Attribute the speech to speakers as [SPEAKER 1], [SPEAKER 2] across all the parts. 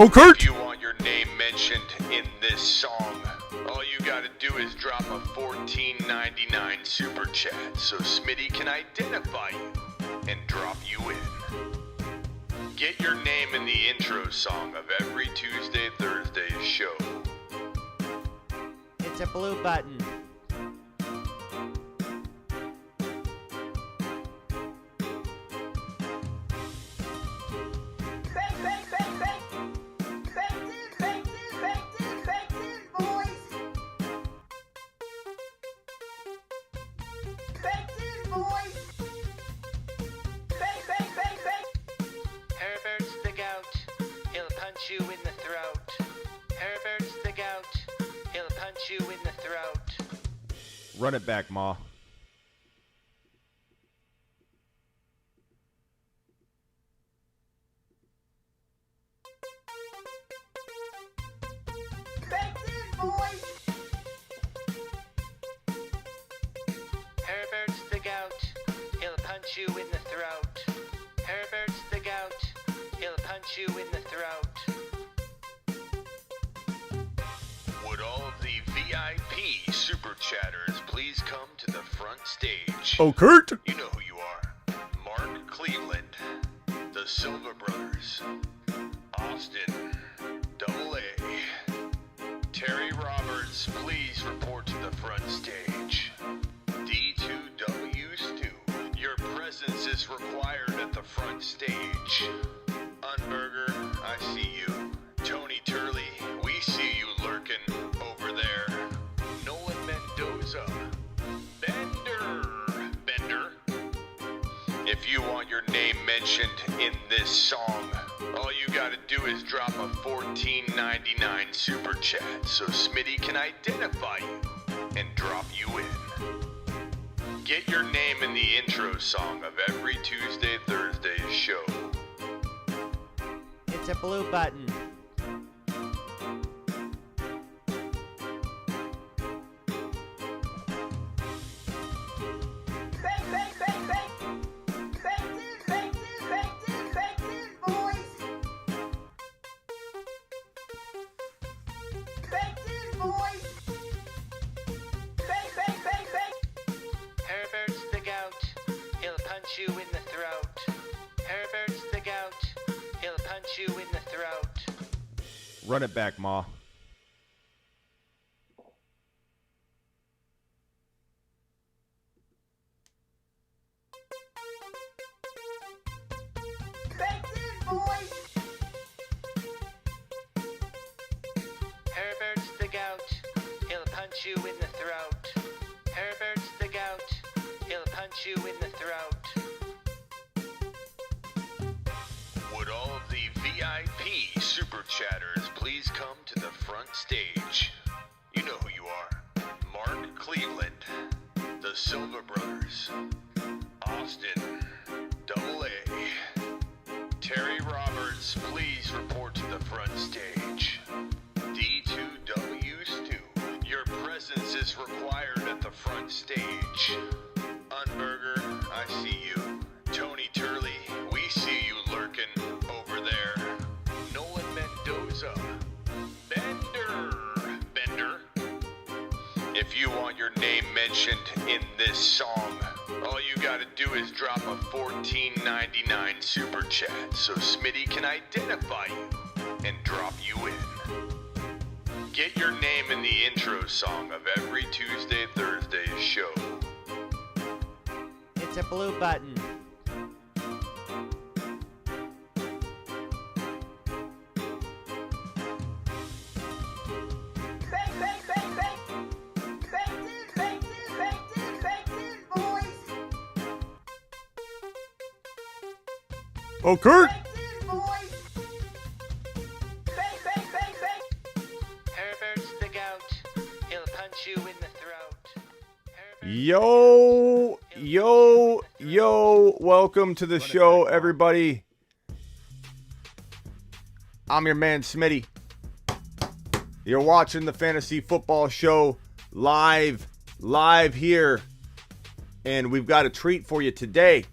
[SPEAKER 1] Oh, Kurt!
[SPEAKER 2] If you want your name mentioned in this song, all you gotta do is drop a $14.99 super chat so Smitty can identify you and drop you in. Get your name in the intro song of every Tuesday, Thursday show.
[SPEAKER 3] It's a blue button.
[SPEAKER 4] Herbert's the gout, he'll punch you in the throat. Herbert's the gout, he'll punch you in the throat.
[SPEAKER 1] Run it back, Ma.
[SPEAKER 4] Herbert's the gout, he'll punch you in the throat. Herbert's the gout, he'll punch you in the throat.
[SPEAKER 2] Would all of the VIP super chatters please come to the front stage?
[SPEAKER 1] Oh, Kurt!
[SPEAKER 2] You know who you are. Mark Cleveland, the Silva Brothers, Austin, Double A, Terry Roberts, please report to the front stage. D2W Stu, your presence is required at the front stage. Unberger, I see you. Tony Turley, we see you lurking over there. Nolan Mendoza, Bender. If you want your name mentioned in this song, all you gotta do is drop a $14.99 super chat so Smitty can identify you and drop you in. Get your name in the intro song of every Tuesday, Thursday show.
[SPEAKER 3] It's a blue button.
[SPEAKER 4] Herbert's the gout, he'll punch you in the throat. Herbert's the gout, he'll punch you in the throat.
[SPEAKER 1] Run it back, Ma.
[SPEAKER 4] Herbert's the gout, he'll punch you in the throat. Herbert's the gout, he'll punch you in the throat.
[SPEAKER 2] Would all of the VIP super chatters please come to the front stage? You know who you are. Mark Cleveland, the Silva Brothers, Austin, Double A, Terry Roberts, please report to the front stage. D2W Stu, your presence is required at the front stage. Unberger, I see you. Tony Turley, we see you lurking over there. Nolan Mendoza, Bender. If you want your name mentioned in this song, all you gotta do is drop a $14.99 super chat so Smitty can identify you and drop you in. Get your name in the intro song of every Tuesday, Thursday show.
[SPEAKER 3] It's a blue button.
[SPEAKER 1] Oh, Kurt!
[SPEAKER 4] Herbert's the gout, he'll punch you in the throat.
[SPEAKER 1] Yo, welcome to the show, everybody. I'm your man, Smitty. You're watching the Fantasy Football Show live here. And we've got a treat for you today.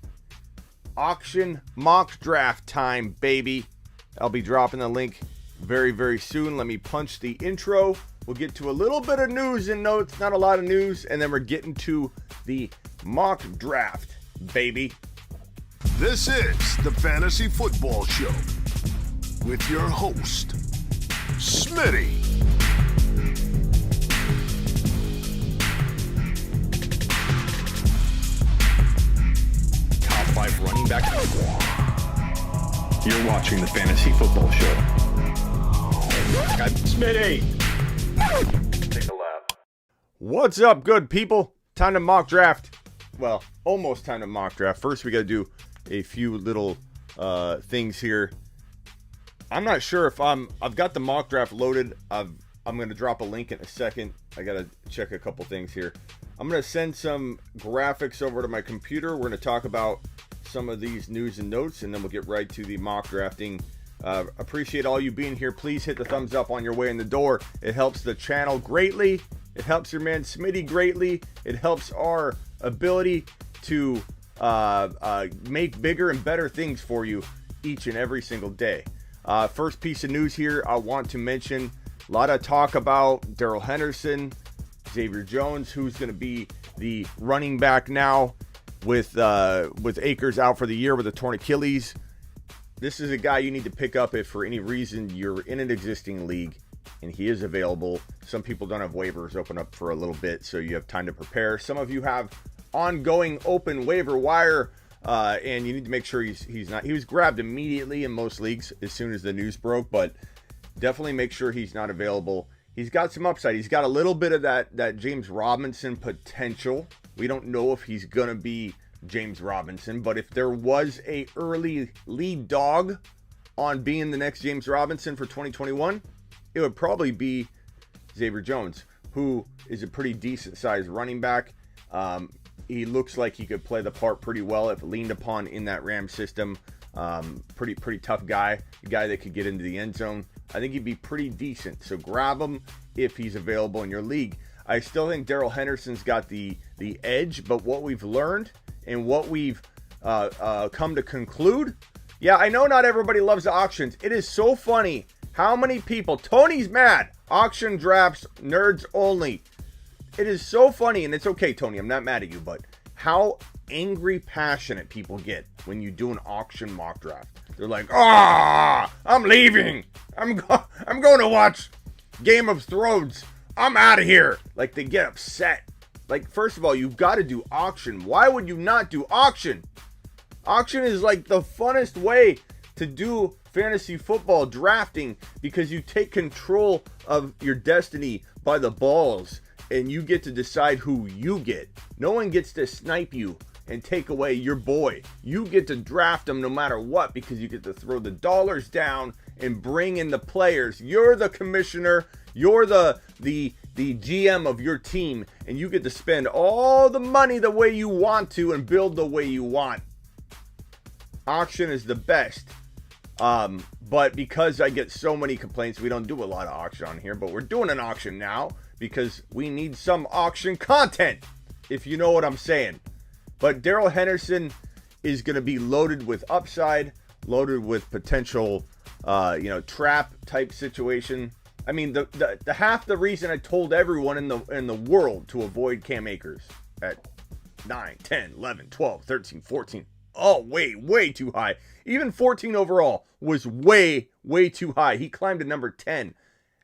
[SPEAKER 1] Auction mock draft time, baby. I'll be dropping the link very, very soon. Let me punch the intro. We'll get to a little bit of news and notes, not a lot of news, and then we're getting to the mock draft, baby.
[SPEAKER 5] This is the Fantasy Football Show with your host, Smitty.
[SPEAKER 6] Top 5 running back. You're watching the Fantasy Football Show.
[SPEAKER 1] Smitty! Take a lap. What's up, good people? Time to mock draft. Well, almost time to mock draft. First, we got to do a few little things here. I'm not sure if I've got the mock draft loaded. I'm going to drop a link in a second. I got to check a couple things here. I'm going to send some graphics over to my computer. We're going to talk about some of these news and notes, and then we'll get right to the mock drafting. Appreciate all you being here. Please hit the thumbs up on your way in the door. It helps the channel greatly. It helps your man Smitty greatly. It helps our ability to make bigger and better things for you each and every single day. First piece of news here, I want to mention a lot of talk about Darrell Henderson, Xavier Jones, who's going to be the running back now with Akers out for the year with a torn Achilles. This is a guy you need to pick up if for any reason you're in an existing league and he is available. Some people don't have waivers open up for a little bit, so you have time to prepare. Some of you have ongoing open waiver wire, and you need to make sure he's not. He was grabbed immediately in most leagues as soon as the news broke, but definitely make sure he's not available. He's got some upside. He's got a little bit of that James Robinson potential. We don't know if he's gonna be James Robinson, but if there was a early lead dog on being the next James Robinson for 2021, it would probably be Xavier Jones, who is a pretty decent sized running back. He looks like he could play the part pretty well if leaned upon in that Rams system. Pretty tough guy, a guy that could get into the end zone. I think he'd be pretty decent. So grab him if he's available in your league. I still think Darrell Henderson's got the edge, but what we've learned and what we've come to conclude, yeah, I know not everybody loves the auctions. It is so funny how many people, Tony's mad, auction drafts, nerds only. It is so funny, and it's okay, Tony, I'm not mad at you, but how angry, passionate people get when you do an auction mock draft. They're like, I'm leaving. I'm going to watch Game of Thrones. I'm out of here. Like, they get upset. Like, first of all, you've got to do auction. Why would you not do auction? Auction is like the funnest way to do fantasy football drafting because you take control of your destiny by the balls and you get to decide who you get. No one gets to snipe you and take away your boy. You get to draft them no matter what because you get to throw the dollars down and bring in the players. You're the commissioner. You're the GM of your team, and you get to spend all the money the way you want to and build the way you want. Auction is the best. But because I get so many complaints, we don't do a lot of auction on here, but we're doing an auction now because we need some auction content, if you know what I'm saying. But Darrell Henderson is going to be loaded with upside, loaded with potential, trap type situation. I mean, the half the reason I told everyone in the world to avoid Cam Akers at 9, 10, 11, 12, 13, 14. Oh, way too high. Even 14 overall was way too high. He climbed to number 10.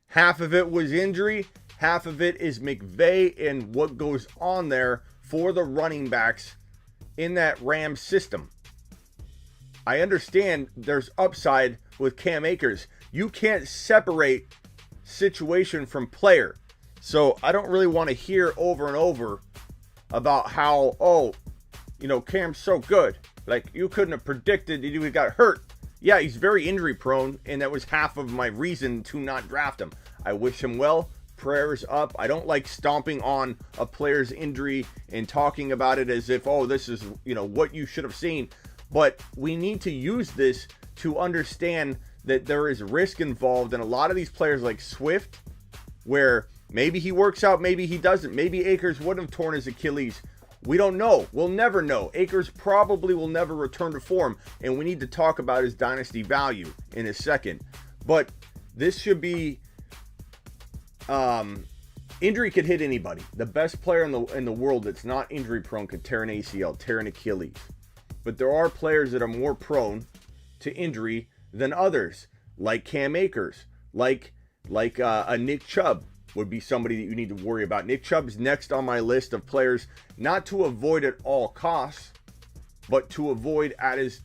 [SPEAKER 1] Half of it was injury. Half of it is McVay and what goes on there for the running backs in that Rams system. I understand there's upside with Cam Akers. You can't separate situation from player. So I don't really want to hear over and over about how, Cam's so good. Like, you couldn't have predicted that he got hurt. Yeah, he's very injury prone, and that was half of my reason to not draft him. I wish him well. Prayers up. I don't like stomping on a player's injury and talking about it as if, this is, what you should have seen. But we need to use this to understand that there is risk involved. And a lot of these players like Swift, where maybe he works out, maybe he doesn't. Maybe Akers would have torn his Achilles. We don't know. We'll never know. Akers probably will never return to form. And we need to talk about his dynasty value in a second. But This should be injury could hit anybody. The best player in the world that's not injury prone could tear an ACL, tear an Achilles. But there are players that are more prone to injury than others, like Cam Akers, like a Nick Chubb would be somebody that you need to worry about. Nick Chubb's next on my list of players not to avoid at all costs, but to avoid at his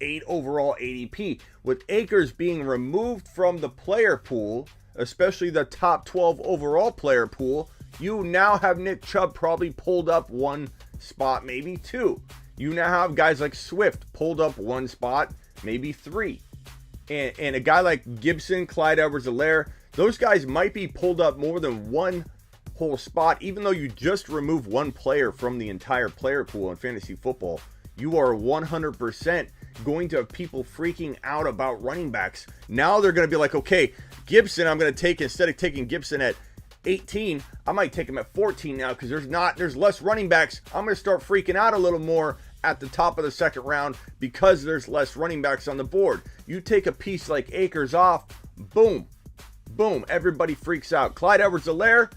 [SPEAKER 1] 8 overall ADP. With Akers being removed from the player pool, especially the top 12 overall player pool, you now have Nick Chubb probably pulled up one spot, maybe two. You now have guys like Swift pulled up one spot, maybe three. And a guy like Gibson, Clyde Edwards-Helaire, those guys might be pulled up more than one whole spot. Even though you just remove one player from the entire player pool in fantasy football, you are 100% going to have people freaking out about running backs. Now they're going to be like, okay, Gibson, I'm going to take, instead of taking Gibson at 18, I might take him at 14 now because there's less running backs. I'm going to start freaking out a little more at the top of the second round because there's less running backs on the board. You take a piece like Akers off, boom, boom, everybody freaks out. Clyde Edwards-Helaire,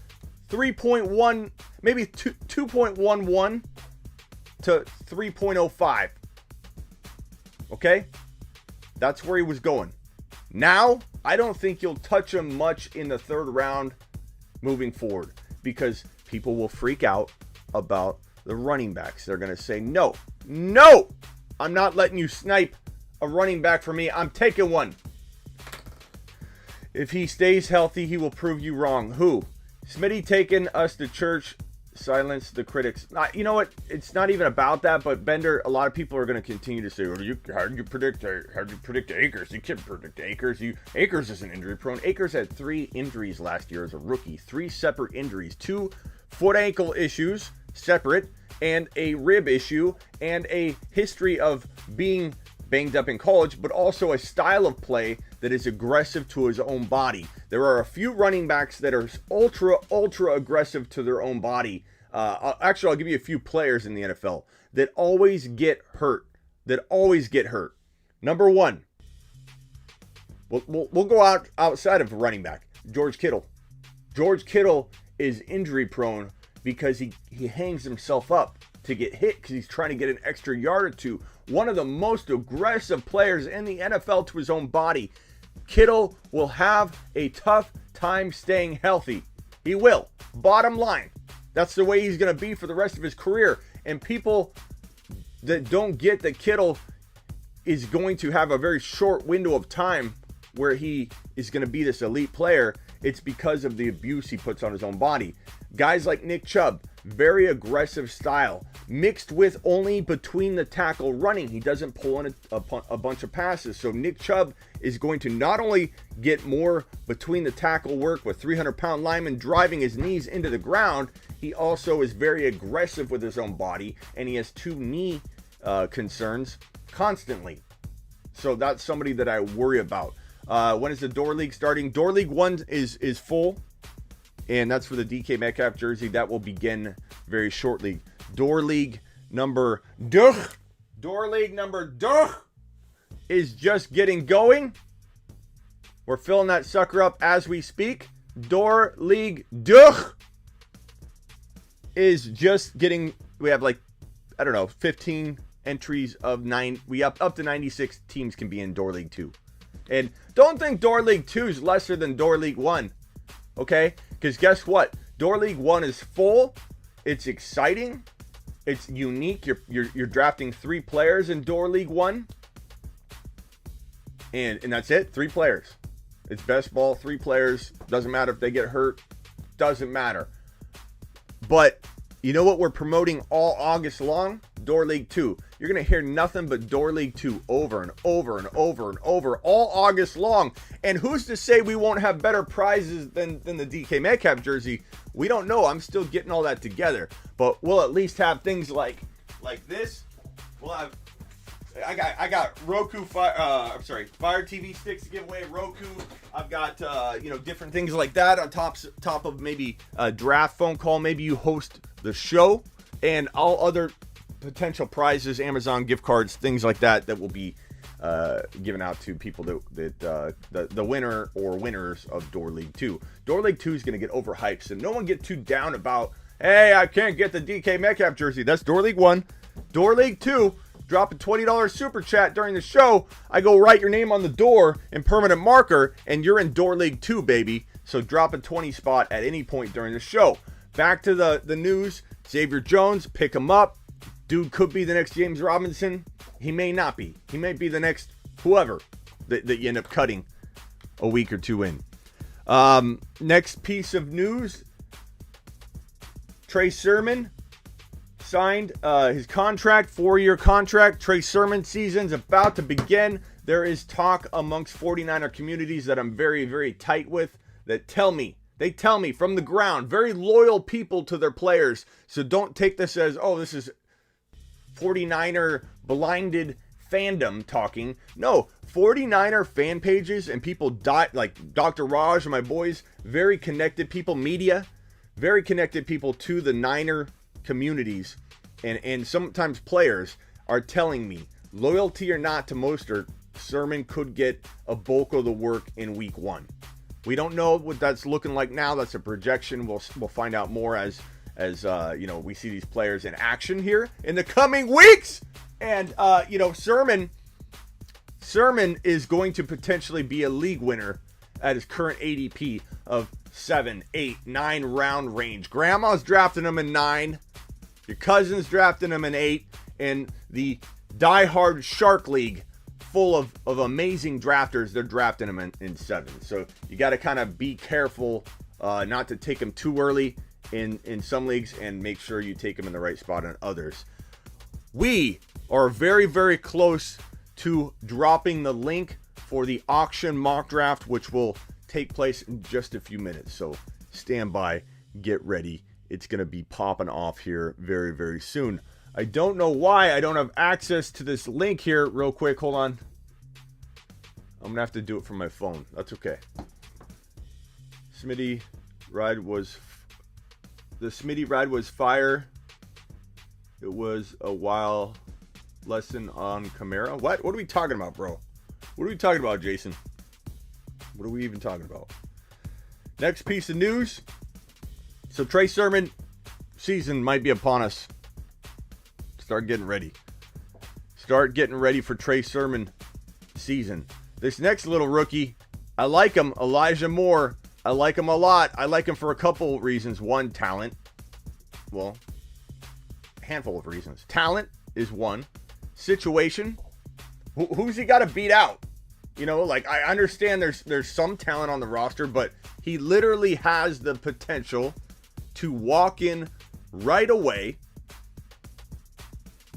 [SPEAKER 1] 3.1, maybe 2.11 to 3.05. Okay? That's where he was going. Now, I don't think you'll touch him much in the third round moving forward because people will freak out about the running backs. They're going to say, no, I'm not letting you snipe a running back for me. I'm taking one. If he stays healthy, he will prove you wrong. Who? Smitty taking us to church. Silence the critics. You know what? It's not even about that, but Bender, a lot of people are going to continue to say, how did you predict Akers? You can't predict Akers. Akers isn't injury prone. Akers had 3 injuries last year as a rookie. 3 separate injuries. 2 foot ankle issues, separate, and a rib issue, and a history of being banged up in college, but also a style of play that is aggressive to his own body. There are a few running backs that are ultra aggressive to their own body. Actually, I'll give you a few players in the NFL that always get hurt. Number 1, we'll go outside of running back. George Kittle. George Kittle is injury prone because he hangs himself up to get hit because he's trying to get an extra yard or two. One of the most aggressive players in the NFL to his own body. Kittle will have a tough time staying healthy. He will. Bottom line. That's the way he's going to be for the rest of his career. And people that don't get that Kittle is going to have a very short window of time where he is going to be this elite player, it's because of the abuse he puts on his own body. Guys like Nick Chubb, very aggressive style, mixed with only between the tackle running. He doesn't pull in a bunch of passes. So Nick Chubb is going to not only get more between the tackle work with 300-pound lineman driving his knees into the ground, he also is very aggressive with his own body, and he has 2 knee concerns constantly. So that's somebody that I worry about. When is the Door League starting? Door League 1 is full, and that's for the DK Metcalf jersey. That will begin very shortly. Door League number deux is just getting going. We're filling that sucker up as we speak. Door League deux is just getting, we have 15 entries of 9. We up to 96 teams can be in Door League 2. And don't think Door League 2 is lesser than Door League 1. Okay? Because guess what? Door League 1 is full. It's exciting. It's unique. You're drafting 3 players in Door League 1. And that's it. 3 players. It's best ball, 3 players. Doesn't matter if they get hurt. Doesn't matter. But you know what we're promoting all August long? Door League 2. You're going to hear nothing but Door League 2 over and over and over and over all August long. And who's to say we won't have better prizes than the DK Metcalf jersey? We don't know. I'm still getting all that together. But we'll at least have things like this. We'll have, I got Roku Fire TV sticks to give away. Roku. I've got different things like that on top of maybe a draft phone call. Maybe you host the show and all other potential prizes, Amazon gift cards, things like that will be given out to people that the winner or winners of Door League 2. Door League 2 is going to get overhyped, so no one get too down about, hey, I can't get the DK Metcalf jersey. That's Door League 1. Door League 2, drop a $20 super chat during the show. I go write your name on the door in permanent marker, and you're in Door League 2, baby. So drop a 20 spot at any point during the show. Back to the news. Xavier Jones, pick him up. Dude could be the next James Robinson. He may not be. He may be the next whoever that you end up cutting a week or two in. Next piece of news. Trey Sermon signed his contract, 4-year contract. Trey Sermon season's about to begin. There is talk amongst 49er communities that I'm very, very tight with that tell me from the ground, very loyal people to their players. So don't take this as, oh, this is 49er blinded fandom talking. No, 49er fan pages and people like Dr. Raj and my boys, very connected people, media, very connected people to the Niner communities, and sometimes players are telling me, loyalty or not to Mostert, Sermon could get a bulk of the work in week 1. We don't know what that's looking like now. That's a projection. We'll find out more as we see these players in action here in the coming weeks. And Sermon is going to potentially be a league winner at his current ADP of 7, 8, 9 round range. Grandma's drafting him in 9. Your cousin's drafting him in 8. And the diehard Shark League, full of amazing drafters, they're drafting him in 7. So you got to kind of be careful not to take him too early in some leagues, and make sure you take him in the right spot in others. We are very, very close to dropping the link for the auction mock draft, which will take place in just a few minutes. So stand by, get ready. It's going to be popping off here very, very soon. I don't know why I don't have access to this link here. Real quick, hold on. I'm going to have to do it from my phone. That's okay. The Smitty ride was fire. It was a while lesson on Camara. What are we talking about, bro? What are we talking about, Jason? What are we even talking about? Next piece of news. So Trey Sermon season might be upon us. Start getting ready. Start getting ready for Trey Sermon season. This next little rookie, I like him. Elijah Moore. I like him a lot. I like him for a couple reasons. One, talent. Well, a handful of reasons. Talent is one. Situation. Who's he got to beat out? I understand there's some talent on the roster, but he literally has the potential to walk in right away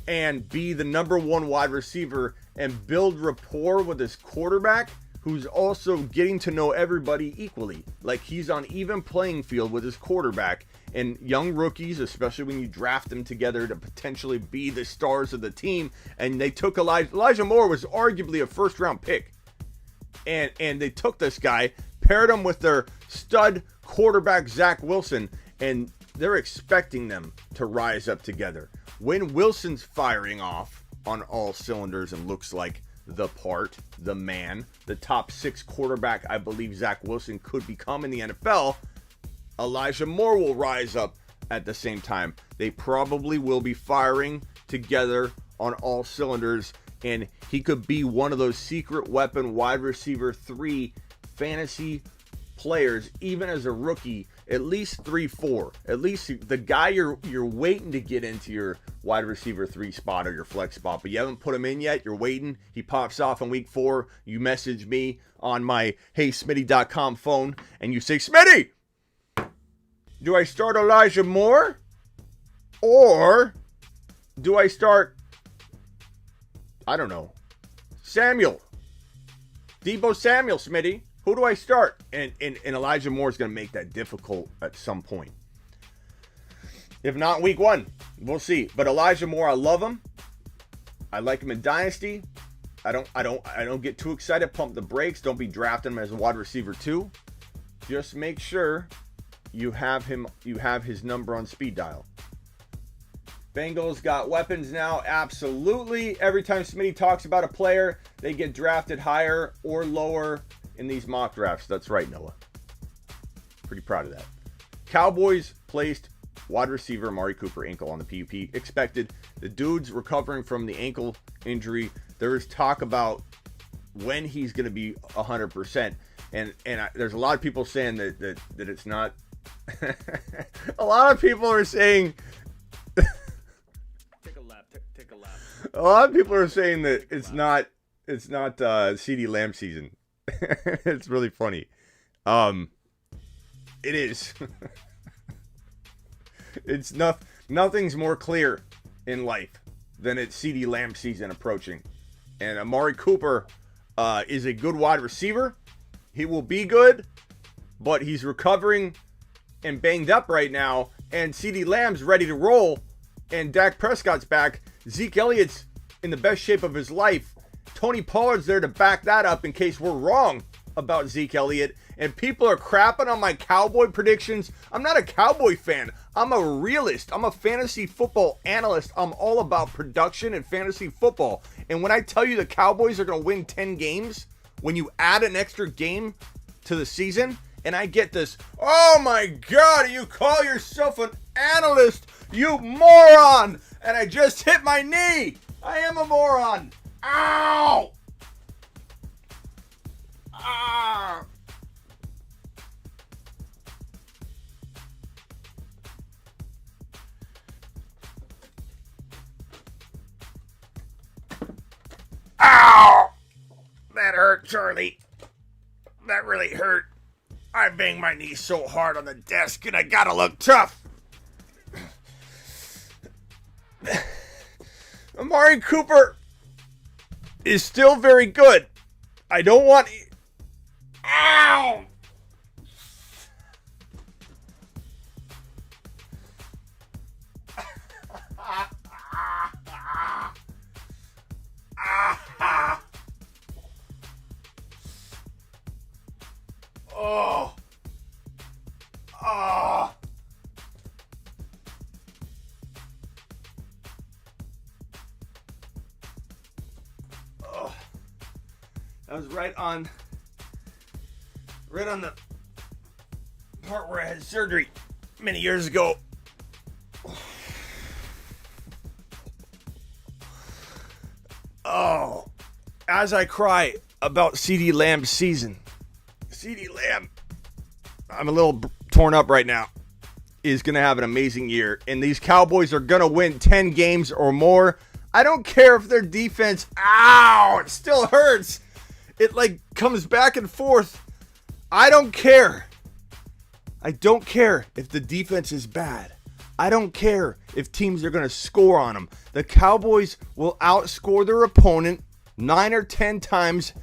[SPEAKER 1] and be the number 1 wide receiver and build rapport with his quarterback, who's also getting to know everybody equally. Like, he's on even playing field with his quarterback. And young rookies, especially when you draft them together to potentially be the stars of the team, and they took Elijah Moore was arguably a first-round pick. And they took this guy, paired him with their stud quarterback, Zach Wilson, and they're expecting them to rise up together. When Wilson's firing off on all cylinders and looks like the part, the man, the top 6 quarterback I believe Zach Wilson could become in the NFL, Elijah Moore will rise up at the same time. They probably will be firing together on all cylinders, and he could be one of those secret weapon wide receiver 3 fantasy players, even as a rookie, at least 3-4. At least the guy you're waiting to get into your wide receiver 3 spot or your flex spot, but you haven't put him in yet. You're waiting. He pops off in week 4. You message me on my heysmitty.com phone, and you say, Smitty, do I start Elijah Moore? Or do I start, I don't know, Samuel? Debo Samuel, Smitty. Who do I start? And Elijah Moore is going to make that difficult at some point. If not week 1, we'll see. But Elijah Moore, I love him. I like him in Dynasty. I don't get too excited. Pump the brakes. Don't be drafting him as a wide receiver 2. Just make sure you have his number on speed dial. Bengals got weapons now. Absolutely. Every time Smitty talks about a player, they get drafted higher or lower in these mock drafts. That's right, Noah. Pretty proud of that. Cowboys placed wide receiver Amari Cooper ankle on the PUP. Expected. The dude's recovering from the ankle injury. There is talk about when he's going to be 100%. And there's a lot of people saying that it's not. A lot of people are saying.
[SPEAKER 6] Take a lap. Take a lap.
[SPEAKER 1] A lot of people are saying that it's not CeeDee Lamb season. It's really funny. It is. It's nothing's more clear in life than it's CeeDee Lamb season approaching. And Amari Cooper is a good wide receiver. He will be good, but he's recovering and banged up right now. And CeeDee Lamb's ready to roll. And Dak Prescott's back. Zeke Elliott's in the best shape of his life. Tony Pollard's there to back that up in case we're wrong about Zeke Elliott. And people are crapping on my Cowboy predictions. I'm not a Cowboy fan. I'm a realist. I'm a fantasy football analyst. I'm all about production and fantasy football. And when I tell you the Cowboys are going to win 10 games, when you add an extra game to the season, and I get this, oh my God, you call yourself an analyst, you moron! And I just hit my knee. I am a moron. Ow! Ah! Ow! That hurt, Charlie. That really hurt. I banged my knee so hard on the desk and I gotta look tough. Amari Cooper is still very good. I don't want... Ow! Oh. Oh. Oh. That was right on the part where I had surgery many years ago. Oh. As I cry about CeeDee Lamb's season. CeeDee Lamb, I'm a little torn up right now, is going to have an amazing year. And these Cowboys are going to win 10 games or more. I don't care if their defense, ow, it still hurts. It like comes back and forth. I don't care. I don't care if the defense is bad. I don't care if teams are going to score on them. The Cowboys will outscore their opponent 9 or 10 times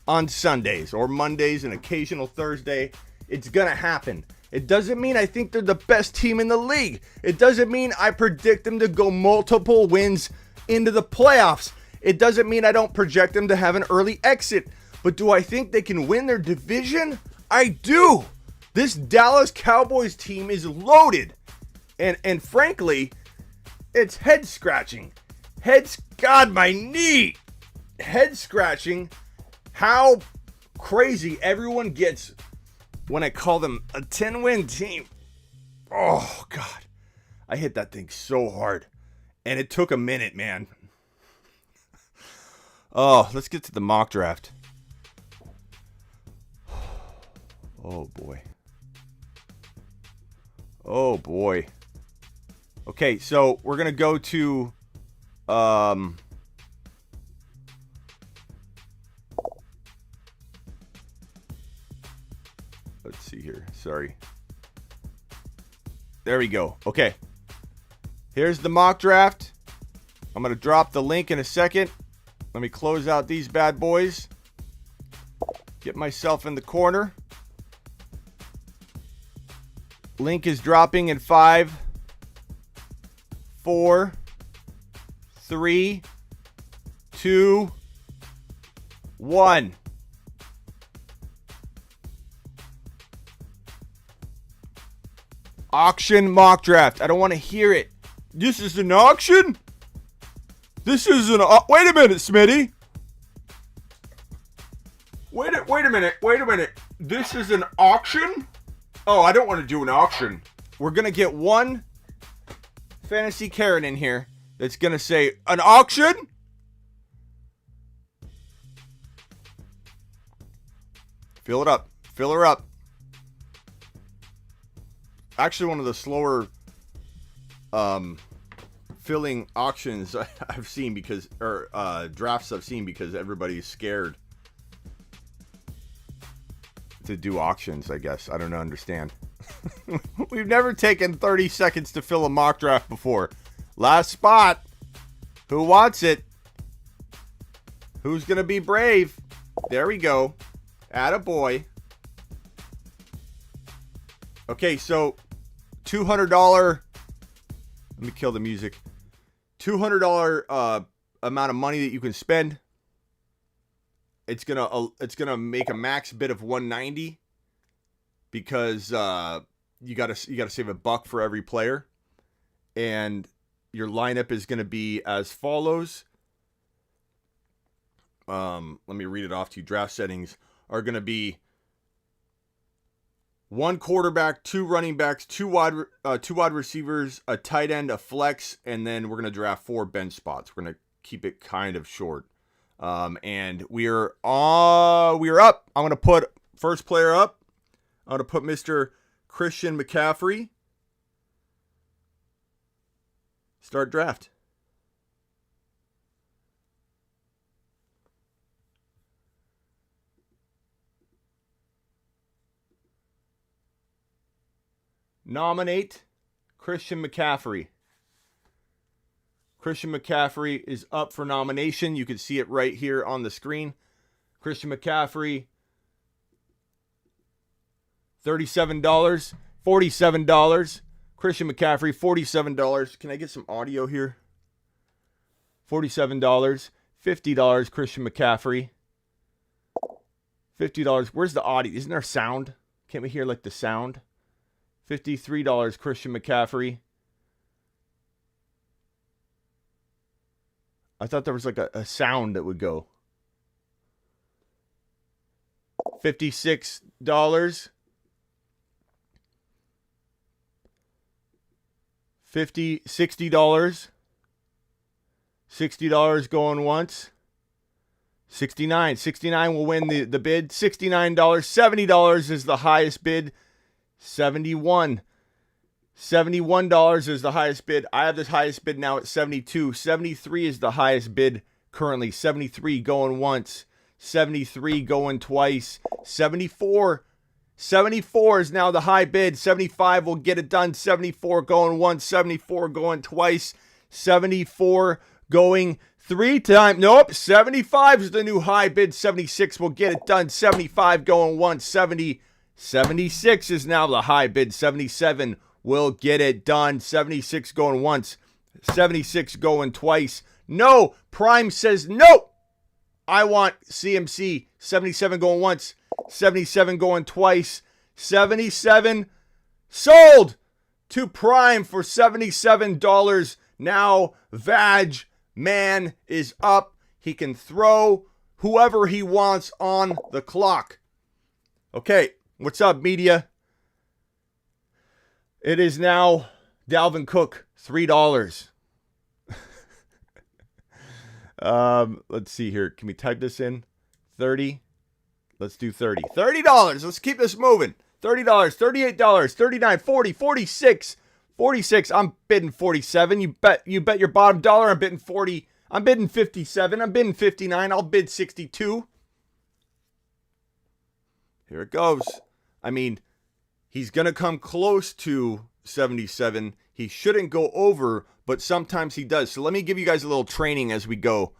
[SPEAKER 1] on Sundays or Mondays and occasional Thursday. It's going to happen. It doesn't mean I think they're the best team in the league. It doesn't mean I predict them to go multiple wins into the playoffs. It doesn't mean I don't project them to have an early exit. But do I think they can win their division? I do. This Dallas Cowboys team is loaded. And frankly, it's head scratching. God, my knee. Head scratching. How crazy everyone gets when I call them a 10-win team. Oh, God. I hit that thing so hard. And it took a minute, man. Oh, let's get to the mock draft. Oh, boy. Oh, boy. Okay, so we're going to go to... Let's see here. Sorry. There we go. Okay. Here's the mock draft. I'm going to drop the link in a second. Let me close out these bad boys. Get myself in the corner. Link is dropping in 5, 4, 3, 2, 1. Auction mock draft. I don't want to hear it. This is an auction? This is an... wait a minute, Smitty. Wait a minute. This is an auction? Oh, I don't want to do an auction. We're going to get one fantasy Karen in here that's going to say, an auction? Fill it up. Fill her up. Actually, one of the slower filling auctions I've seen because, or drafts I've seen because everybody's scared to do auctions, I guess. I don't understand. We've never taken 30 seconds to fill a mock draft before. Last spot. Who wants it? Who's going to be brave? There we go. Attaboy. Okay, so $200. Let me kill the music. $200 amount of money that you can spend. It's gonna make a max bid of 190 because you gotta save $1 for every player, and your lineup is gonna be as follows. Let me read it off to you. Draft settings are gonna be 1 quarterback, 2 running backs, 2 wide receivers, a tight end, a flex, and then we're gonna draft 4 bench spots. We're gonna keep it kind of short. And we're up. I'm gonna put first player up. I'm gonna put Mr. Christian McCaffrey. Start draft. Nominate Christian McCaffrey. Christian McCaffrey is up for nomination. You can see it right here on the screen. Christian McCaffrey, $37, $47. Christian McCaffrey, $47. Can I get some audio here? $47, $50, Christian McCaffrey. $50. Where's the audio? Isn't there sound? Can't we hear like the sound? $53, Christian McCaffrey. I thought there was like a sound that would go. $56. $60. $60 going once. $69 will win the bid. $69. $70 is the highest bid. $71 is the highest bid. I have the highest bid now at 72. 73 is the highest bid currently. 73 going once. 73 going twice. 74 is now the high bid. 75 will get it done. 74 going once. 74 going twice. 74 going 3 times. Nope. 75 is the new high bid. 76 will get it done. 75 going once. 76 is now the high bid. 77 will get it done. 76 going once. 76 going twice. No. Prime says no. I want CMC. 77 going once. 77 going twice. 77 sold to Prime for $77. Now Vag Man is up. He can throw whoever he wants on the clock. Okay. What's up, media? It is now Dalvin Cook, $3. Let's see here. Can we type this in? 30. Let's do 30. $30. Let's keep this moving. $30, $38, $39, 40, 46. 46. I'm bidding 47. You bet your bottom dollar. I'm bidding 40. I'm bidding 57. I'm bidding 59. I'll bid 62. Here it goes. I mean, he's going to come close to 77. He shouldn't go over, but sometimes he does. So let me give you guys a little training as we go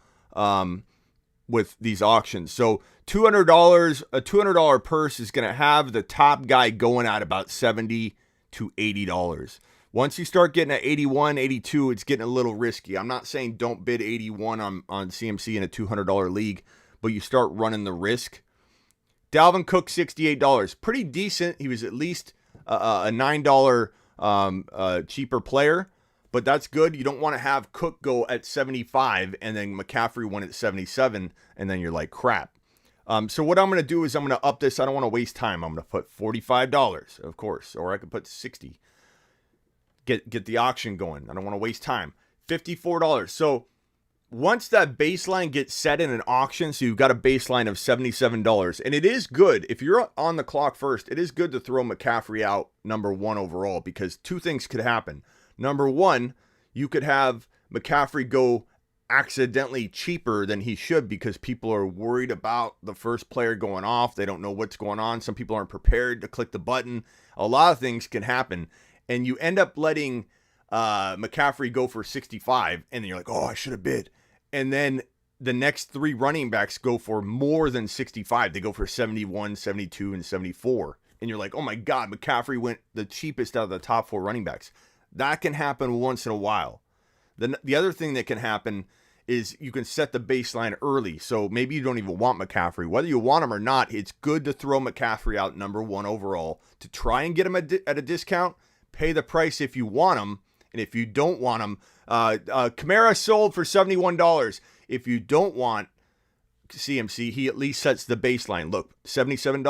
[SPEAKER 1] with these auctions. So $200, a $200 purse is going to have the top guy going at about $70 to $80. Once you start getting at 81, 82, it's getting a little risky. I'm not saying don't bid 81 on CMC in a $200 league, but you start running the risk. Dalvin Cook, $68. Pretty decent. He was at least a $9 cheaper player. but that's good. You don't want to have Cook go at 75 and then McCaffrey win at 77, and then you're like, crap. So what I'm going to do is I'm going to up this. I don't want to waste time. I'm going to put $45, of course, or I could put 60. Get the auction going. I don't want to waste time. $54. So once that baseline gets set in an auction, so you've got a baseline of $77, and it is good. If you're on the clock first, it is good to throw McCaffrey out number 1 overall, because 2 things could happen. Number 1, you could have McCaffrey go accidentally cheaper than he should because people are worried about the first player going off. They don't know what's going on. Some people aren't prepared to click the button. A lot of things can happen, and you end up letting McCaffrey go for 65, and then you're like, oh, I should have bid. And then the next 3 running backs go for more than 65. They go for 71, 72, and 74. And you're like, oh my God, McCaffrey went the cheapest out of the top 4 running backs. That can happen once in a while. The other thing that can happen is you can set the baseline early. So maybe you don't even want McCaffrey. Whether you want him or not, it's good to throw McCaffrey out number 1 overall to try and get him at a discount. Pay the price if you want him. And if you don't want him, Kamara sold for $71. If you don't want CMC, he at least sets the baseline. Look, $77,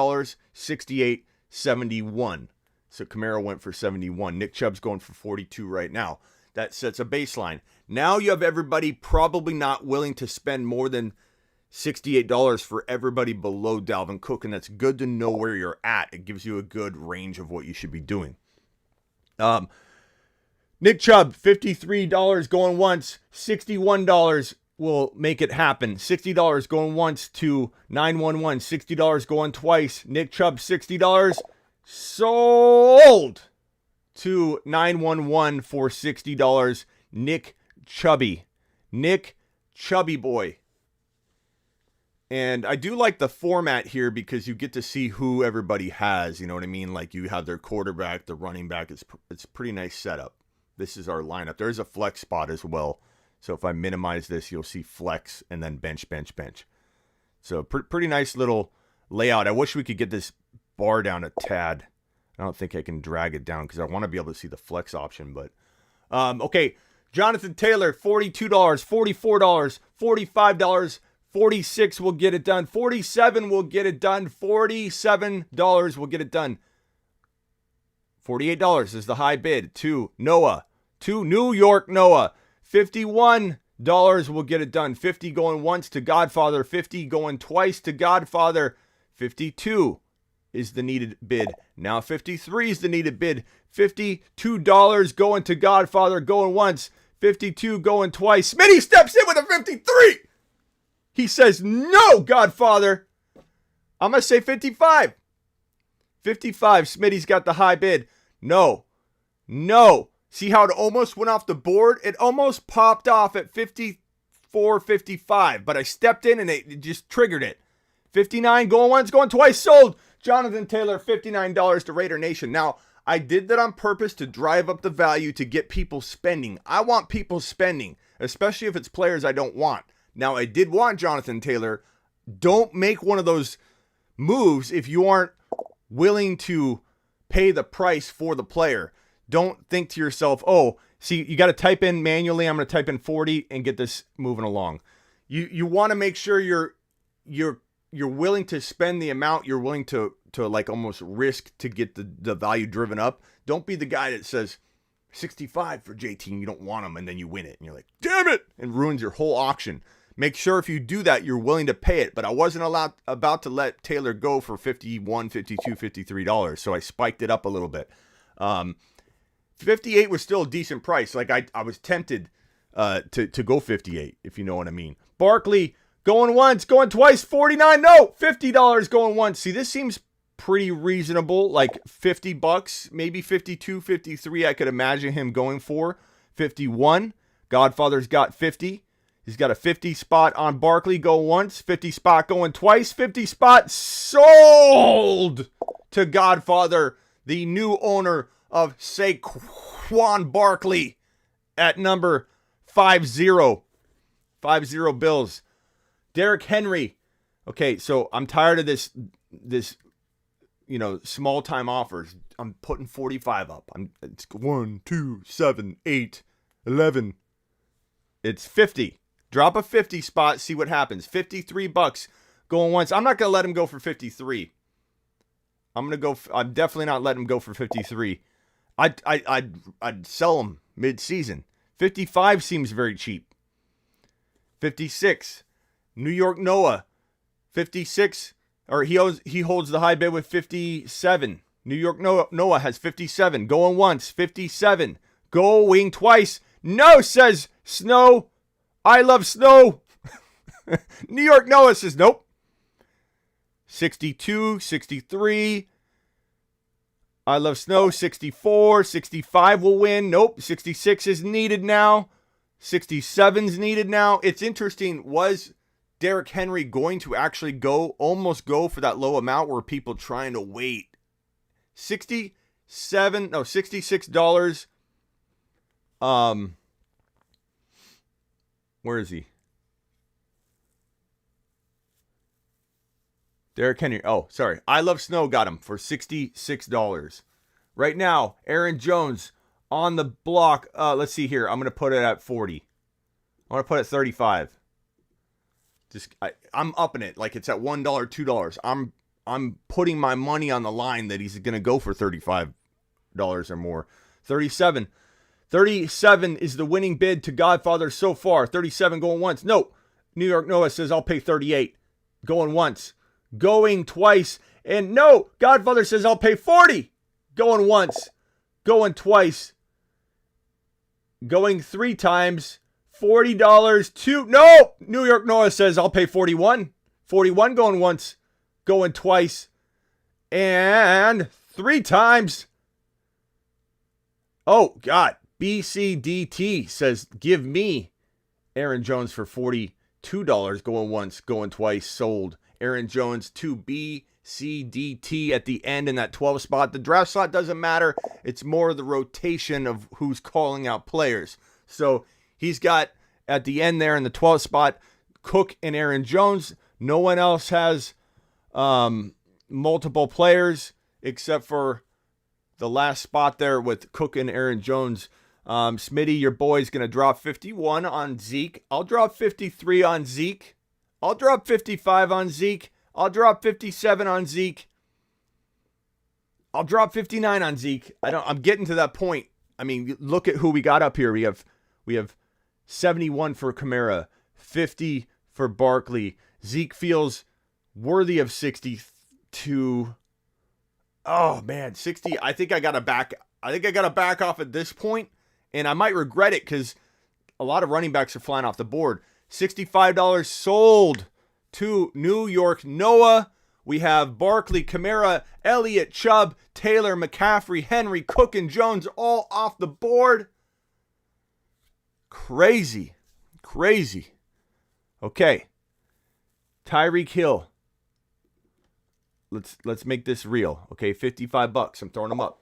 [SPEAKER 1] $68, $71. So Kamara went for 71. Nick Chubb's going for 42 right now. That sets a baseline. Now you have everybody probably not willing to spend more than $68 for everybody below Dalvin Cook, and that's good to know where you're at. It gives you a good range of what you should be doing. Nick Chubb, $53 going once, $61 will make it happen. $60 going once to 911, $60 going twice. Nick Chubb, $60 sold to 911 for $60. Nick Chubby boy. And I do like the format here because you get to see who everybody has. You know what I mean? Like you have their quarterback, the running back. It's a pretty nice setup. This is our lineup. There's a flex spot as well. So if I minimize this, you'll see flex and then bench. So pretty nice little layout. I wish we could get this bar down a tad. I don't think I can drag it down because I want to be able to see the flex option. But okay, Jonathan Taylor, $42, $44, $45, $46 will get it done. $47 will get it done. $47 will get it done. $48 is the high bid to Noah, to New York Noah. $51 will get it done. 50 going once to Godfather. 50 going twice to Godfather. 52 is the needed bid. Now 53 is the needed bid. $52 going to Godfather, going once. 52 going twice. Smitty steps in with a 53. He says, no, Godfather. I'm going to say 55. 55, Smitty's got the high bid. No. See how it almost went off the board? It almost popped off at 54, 55, but I stepped in and it just triggered it. 59, going once, going twice, sold. Jonathan Taylor, $59 to Raider Nation. Now, I did that on purpose to drive up the value to get people spending. I want people spending, especially if it's players I don't want. Now, I did want Jonathan Taylor. Don't make one of those moves if you aren't willing to pay the price for the player. Don't think to yourself, oh, see, you got to type in manually. I'm going to type in 40 and get this moving along. You want to make sure you're willing to spend the amount you're willing to like almost risk to get the value driven up. Don't be the guy that says 65 for JT and you don't want him and then you win it and you're like, damn it, and ruins your whole auction. Make sure if you do that, you're willing to pay it. But I wasn't about to let Taylor go for $51, $52, $53. So I spiked it up a little bit. 58 was still a decent price. Like I was tempted to go 58, if you know what I mean. Barkley going once, going twice, 49. No, $50 going once. See, this seems pretty reasonable. Like $50, maybe 52, 53. I could imagine him going for 51. Godfather's got 50. He's got a 50 spot on Barkley, go once, 50 spot going twice, 50 spot sold to Godfather, the new owner of Saquon Barkley at number 50. 50 Bills. Derrick Henry. Okay, so I'm tired of this small time offers. I'm putting 45 up. It's 1, 2, 7, 8. 11. It's 50. Drop a 50 spot, see what happens. $53 going once. I'm not going to let him go for 53. I'm definitely not letting him go for 53. I'd sell him mid-season. 55 seems very cheap. 56. New York Noah. 56. Or he holds the high bid with 57. New York Noah has 57. Going once. 57. Going twice. No, says Snow. I love Snow. New York Noah says nope. 62. 63. I love Snow. 64. 65 will win. Nope. 66 is needed now. 67's needed now. It's interesting. Was Derrick Henry going to actually almost go for that low amount? Were people trying to wait? $66. Where is he? Derrick Henry. Oh, sorry. I Love Snow got him for $66. Right now, Aaron Jones on the block. Let's see here. I'm going to put it at 40. I'm going to put it at 35. I'm upping it like it's at $1, $2. I'm putting my money on the line that he's going to go for $35 or more. 37. 37 is the winning bid to Godfather so far. 37 going once. No. New York Noah says I'll pay 38. Going once. Going twice. And no. Godfather says I'll pay 40. Going once. Going twice. Going 3 times. $40. No. New York Noah says I'll pay 41. 41 going once. Going twice. And 3 times. Oh, God. BCDT says, give me Aaron Jones for $42. Going once, going twice, sold. Aaron Jones to BCDT at the end in that 12 spot. The draft slot doesn't matter. It's more the rotation of who's calling out players. So he's got at the end there in the 12 spot, Cook and Aaron Jones. No one else has multiple players except for the last spot there with Cook and Aaron Jones. Smitty, your boy's going to drop 51 on Zeke. I'll drop 53 on Zeke. I'll drop 55 on Zeke. I'll drop 57 on Zeke. I'll drop 59 on Zeke. I'm getting to that point. I mean, look at who we got up here. We have 71 for Kamara, 50 for Barkley. Zeke feels worthy of 62. Oh man, 60. I think I got to back off at this point. And I might regret it because a lot of running backs are flying off the board. $65 sold to New York Noah. We have Barkley, Kamara, Elliott, Chubb, Taylor, McCaffrey, Henry, Cook, and Jones all off the board. Crazy. Okay. Tyreek Hill. Let's make this real. Okay, $55. I'm throwing them up.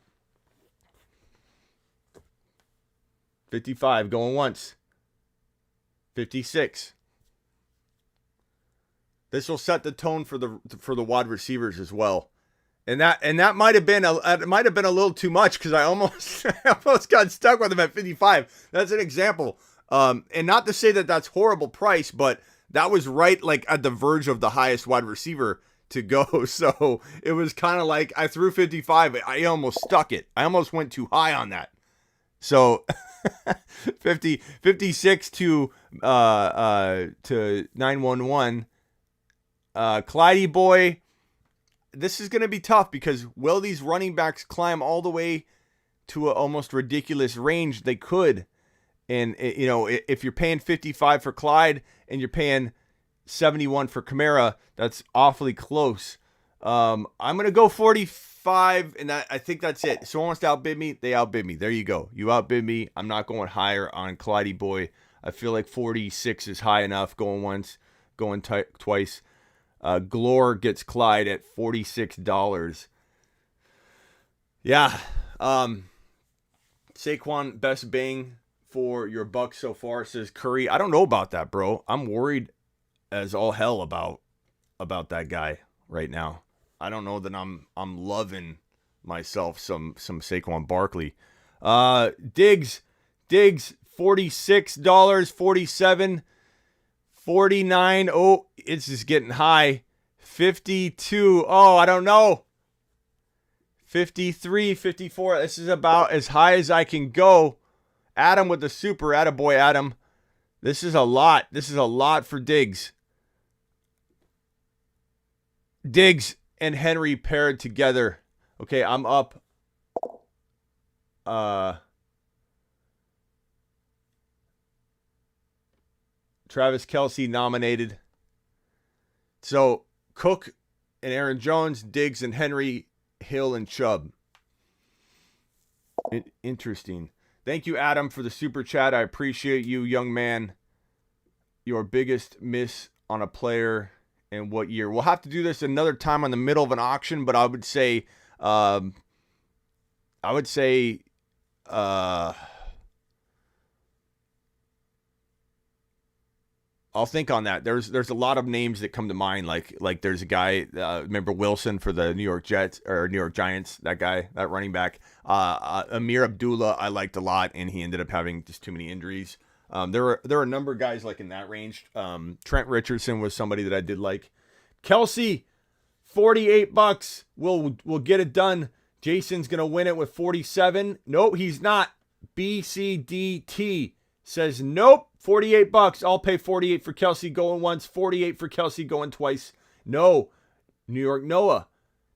[SPEAKER 1] 55 going once. 56. This will set the tone for the wide receivers as well. And that might have been a little too much because I almost got stuck with him at 55. That's an example. And not to say that that's horrible price, but that was right like at the verge of the highest wide receiver to go. So it was kind of like I threw 55. I almost stuck it. I almost went too high on that. So 56 to 911. Clyde boy, this is going to be tough because will these running backs climb all the way to an almost ridiculous range? They could. And, you know, if you're paying 55 for Clyde and you're paying 71 for Kamara, that's awfully close. I'm going to go 45, and I think that's it. So almost outbid me. They outbid me. There you go. You outbid me. I'm not going higher on Clyde boy. I feel like 46 is high enough. Going once, going twice. Glore gets Clyde at $46. Yeah. Saquon, best bang for your buck so far, says Curry. I don't know about that, bro. I'm worried as all hell about that guy right now. I don't know that I'm loving myself some Saquon Barkley. Diggs $46, 47, 49. Oh, it's just getting high. 52. Oh, I don't know. 53, 54. This is about as high as I can go. Adam with the super. Attaboy, Adam. This is a lot. This is a lot for Diggs. Diggs and Henry paired together. Okay, I'm up. Travis Kelsey nominated. So, Cook and Aaron Jones, Diggs and Henry, Hill and Chubb. Interesting. Thank you, Adam, for the super chat. I appreciate you, young man. Your biggest miss on a player and what year? We'll have to do this another time on the middle of an auction, but I would say, I'll think on that. There's a lot of names that come to mind. Like there's a guy, remember Wilson for the New York Jets or New York Giants, that guy, that running back. Amir Abdullah I liked a lot, and he ended up having just too many injuries. There were a number of guys like in that range. Trent Richardson was somebody that I did like. Kelsey, $48. We'll get it done. Jason's gonna win it with 47. Nope, he's not. BCDT says nope. $48. I'll pay 48 for Kelsey going once, 48 for Kelsey going twice. No. New York Noah.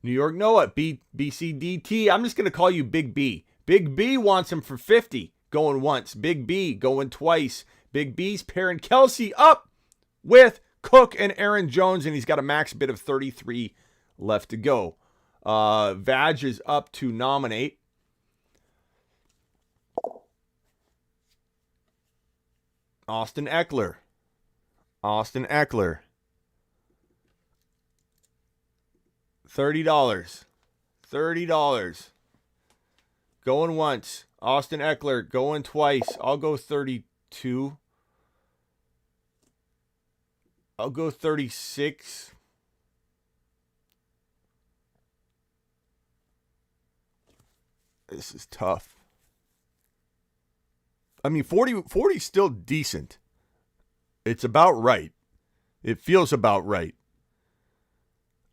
[SPEAKER 1] BCDT. I'm just going to call you Big B. Big B wants him for 50 going once. Big B going twice. Big B's pairing Kelsey up with Cook and Aaron Jones, and he's got a max bid of 33 left to go. Vag is up to nominate. Austin Eckler. $30. $30. Going once. Austin Eckler going twice. I'll go 32. I'll go 36. This is tough. I mean, 40 is still decent. It's about right. It feels about right.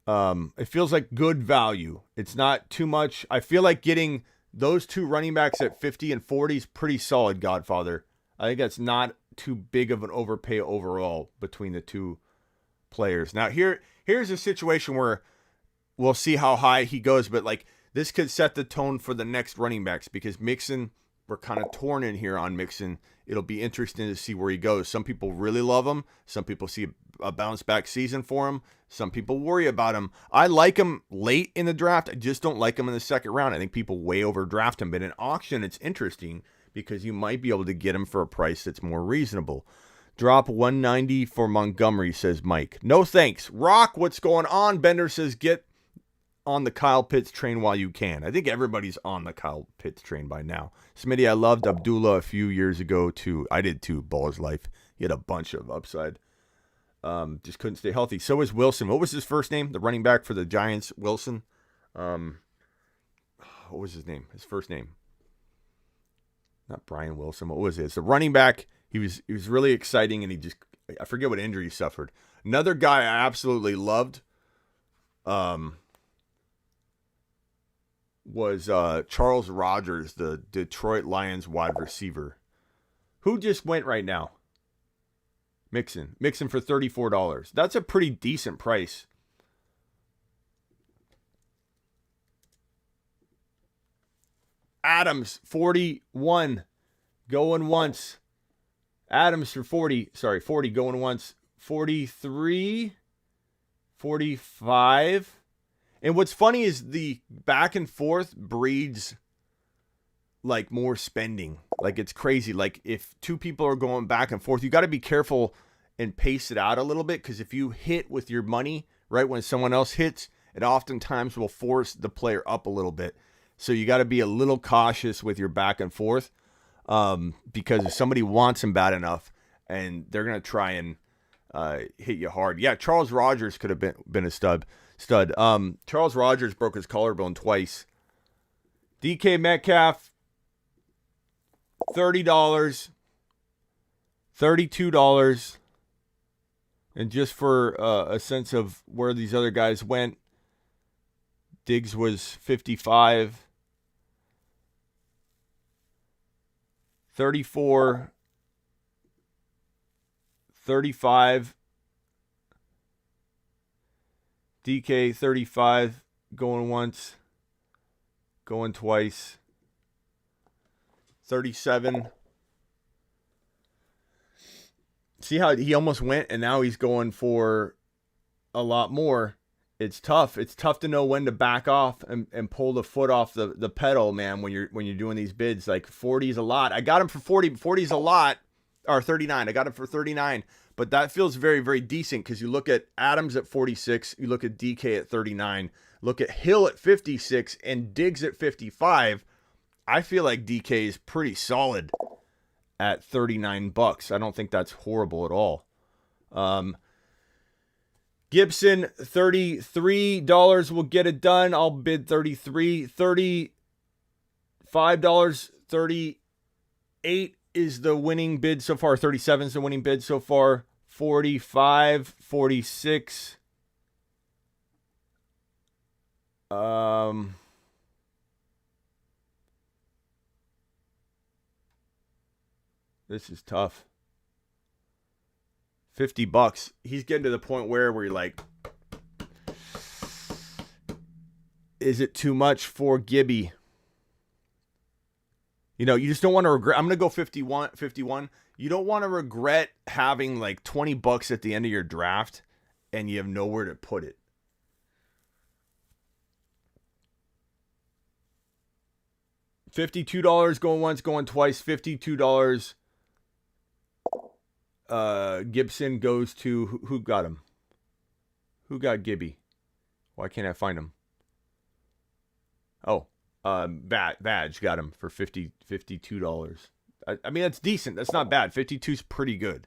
[SPEAKER 1] It feels like good value. It's not too much. I feel like getting those two running backs at 50 and 40 is pretty solid, Godfather. I think that's not too big of an overpay overall between the two players. Now, here's a situation where we'll see how high he goes, but like this could set the tone for the next running backs because Mixon, we're kind of torn in here on Mixon. It'll be interesting to see where he goes. Some people really love him. Some people see a bounce back season for him. Some people worry about him. I like him late in the draft. I just don't like him in the second round. I think people way overdraft him. But in auction, it's interesting because you might be able to get him for a price that's more reasonable. Drop 190 for Montgomery, says Mike. No thanks. Rock, what's going on? Bender says get on the Kyle Pitts train while you can. I think everybody's on the Kyle Pitts train by now. Smitty, I loved Abdullah a few years ago too. I did too, Ball's life. He had a bunch of upside. Just couldn't stay healthy. So is Wilson. What was his first name? The running back for the Giants, Wilson. What was his name? His first name. Not Brian Wilson. What was it? It's the running back. He was really exciting, and I forget what injury he suffered. Another guy I absolutely loved. Was Charles Rogers, the Detroit Lions wide receiver. Who just went right now? Mixon for $34. That's a pretty decent price. Adams, 41. Going once. Adams for 40 going once. 43. 45. And what's funny is the back and forth breeds like more spending. Like it's crazy. Like if two people are going back and forth, you got to be careful and pace it out a little bit, because if you hit with your money right when someone else hits, it oftentimes will force the player up a little bit. So you got to be a little cautious with your back and forth, because if somebody wants him bad enough and they're going to try and hit you hard. Yeah, Charles Rogers could have been a stud. Charles Rogers broke his collarbone twice. DK Metcalf, $30. $32. And just for a sense of where these other guys went, Diggs was 55. 34. 35. DK 35, going once, going twice. 37. See how he almost went, and now he's going for a lot more. It's tough. It's tough to know when to back off and pull the foot off the pedal, man, when you're doing these bids. Like 40 is a lot. I got him for 40. 40 is a lot. Or 39. I got him for 39. But that feels very, very decent because you look at Adams at 46. You look at DK at 39. Look at Hill at 56 and Diggs at 55. I feel like DK is pretty solid at $39. I don't think that's horrible at all. Gibson, $33 will get it done. I'll bid 33. $35, 38 is the winning bid so far. 37 is the winning bid so far. 45, 46. This is tough. $50. He's getting to the point where you're like, is it too much for Gibby? You know, you just don't want to regret. I'm going to go 51. You don't want to regret having like $20 at the end of your draft and you have nowhere to put it. $52 going once, going twice. $52. Gibson goes to who got him? Who got Gibby? Why can't I find him? Oh, Badge got him for $52. I mean, that's decent. That's not bad. 52 is pretty good.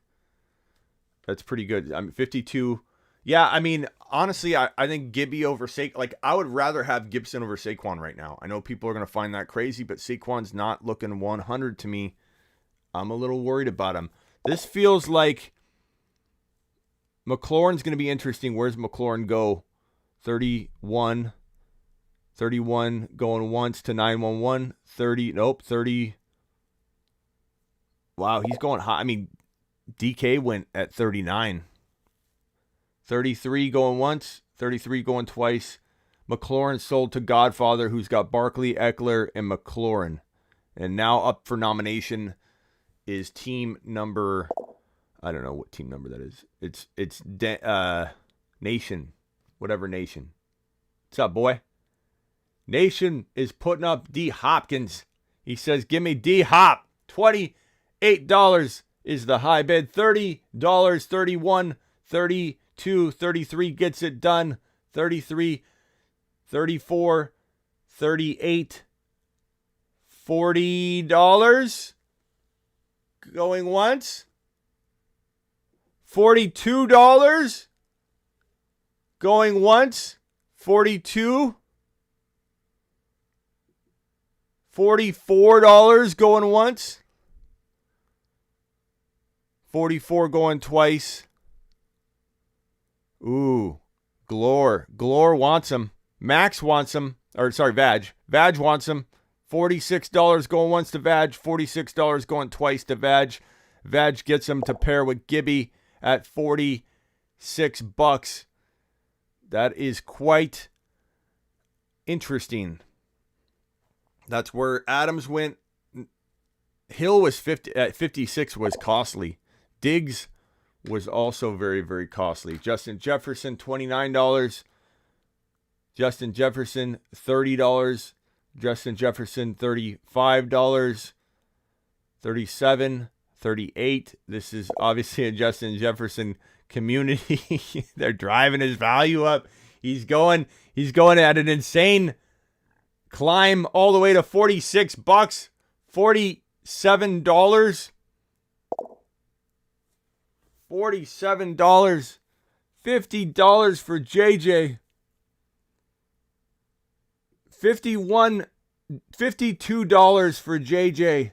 [SPEAKER 1] That's pretty good. I mean, 52. Yeah, I mean, honestly, I think Gibby over Saquon. Like, I would rather have Gibson over Saquon right now. I know people are going to find that crazy, but Saquon's not looking 100 to me. I'm a little worried about him. This feels like McLaurin's going to be interesting. Where's McLaurin go? 31 going once to 911. 30. Nope. 30. Wow, he's going high. I mean, DK went at 39. 33 going once. 33 going twice. McLaurin sold to Godfather, who's got Barkley, Eckler, and McLaurin. And now up for nomination is team number, I don't know what team number that is. It's Nation, whatever Nation. What's up, boy? Nation is putting up D Hopkins. He says, give me D Hop. $28 is the high bid. $30, 31, 32, 33 gets it done. 33, 34, 38, $40 going once. $42 going once. 42. $44 going once. 44 going twice. Ooh, Glore wants him. Max wants him. Or sorry, Vag. Vag wants him. $46 going once to Vag. $46 going twice to Vag. Vag gets him to pair with Gibby at $46. That is quite interesting. That's where Adams went. Hill was 50 at 56 was costly. Diggs was also very, very costly. Justin Jefferson, $29. Justin Jefferson, $30. Justin Jefferson, $35. 37, 38. This is obviously a Justin Jefferson community. They're driving his value up. He's going at an insane climb all the way to $46. $47. $47. $50 for JJ. $52 for JJ.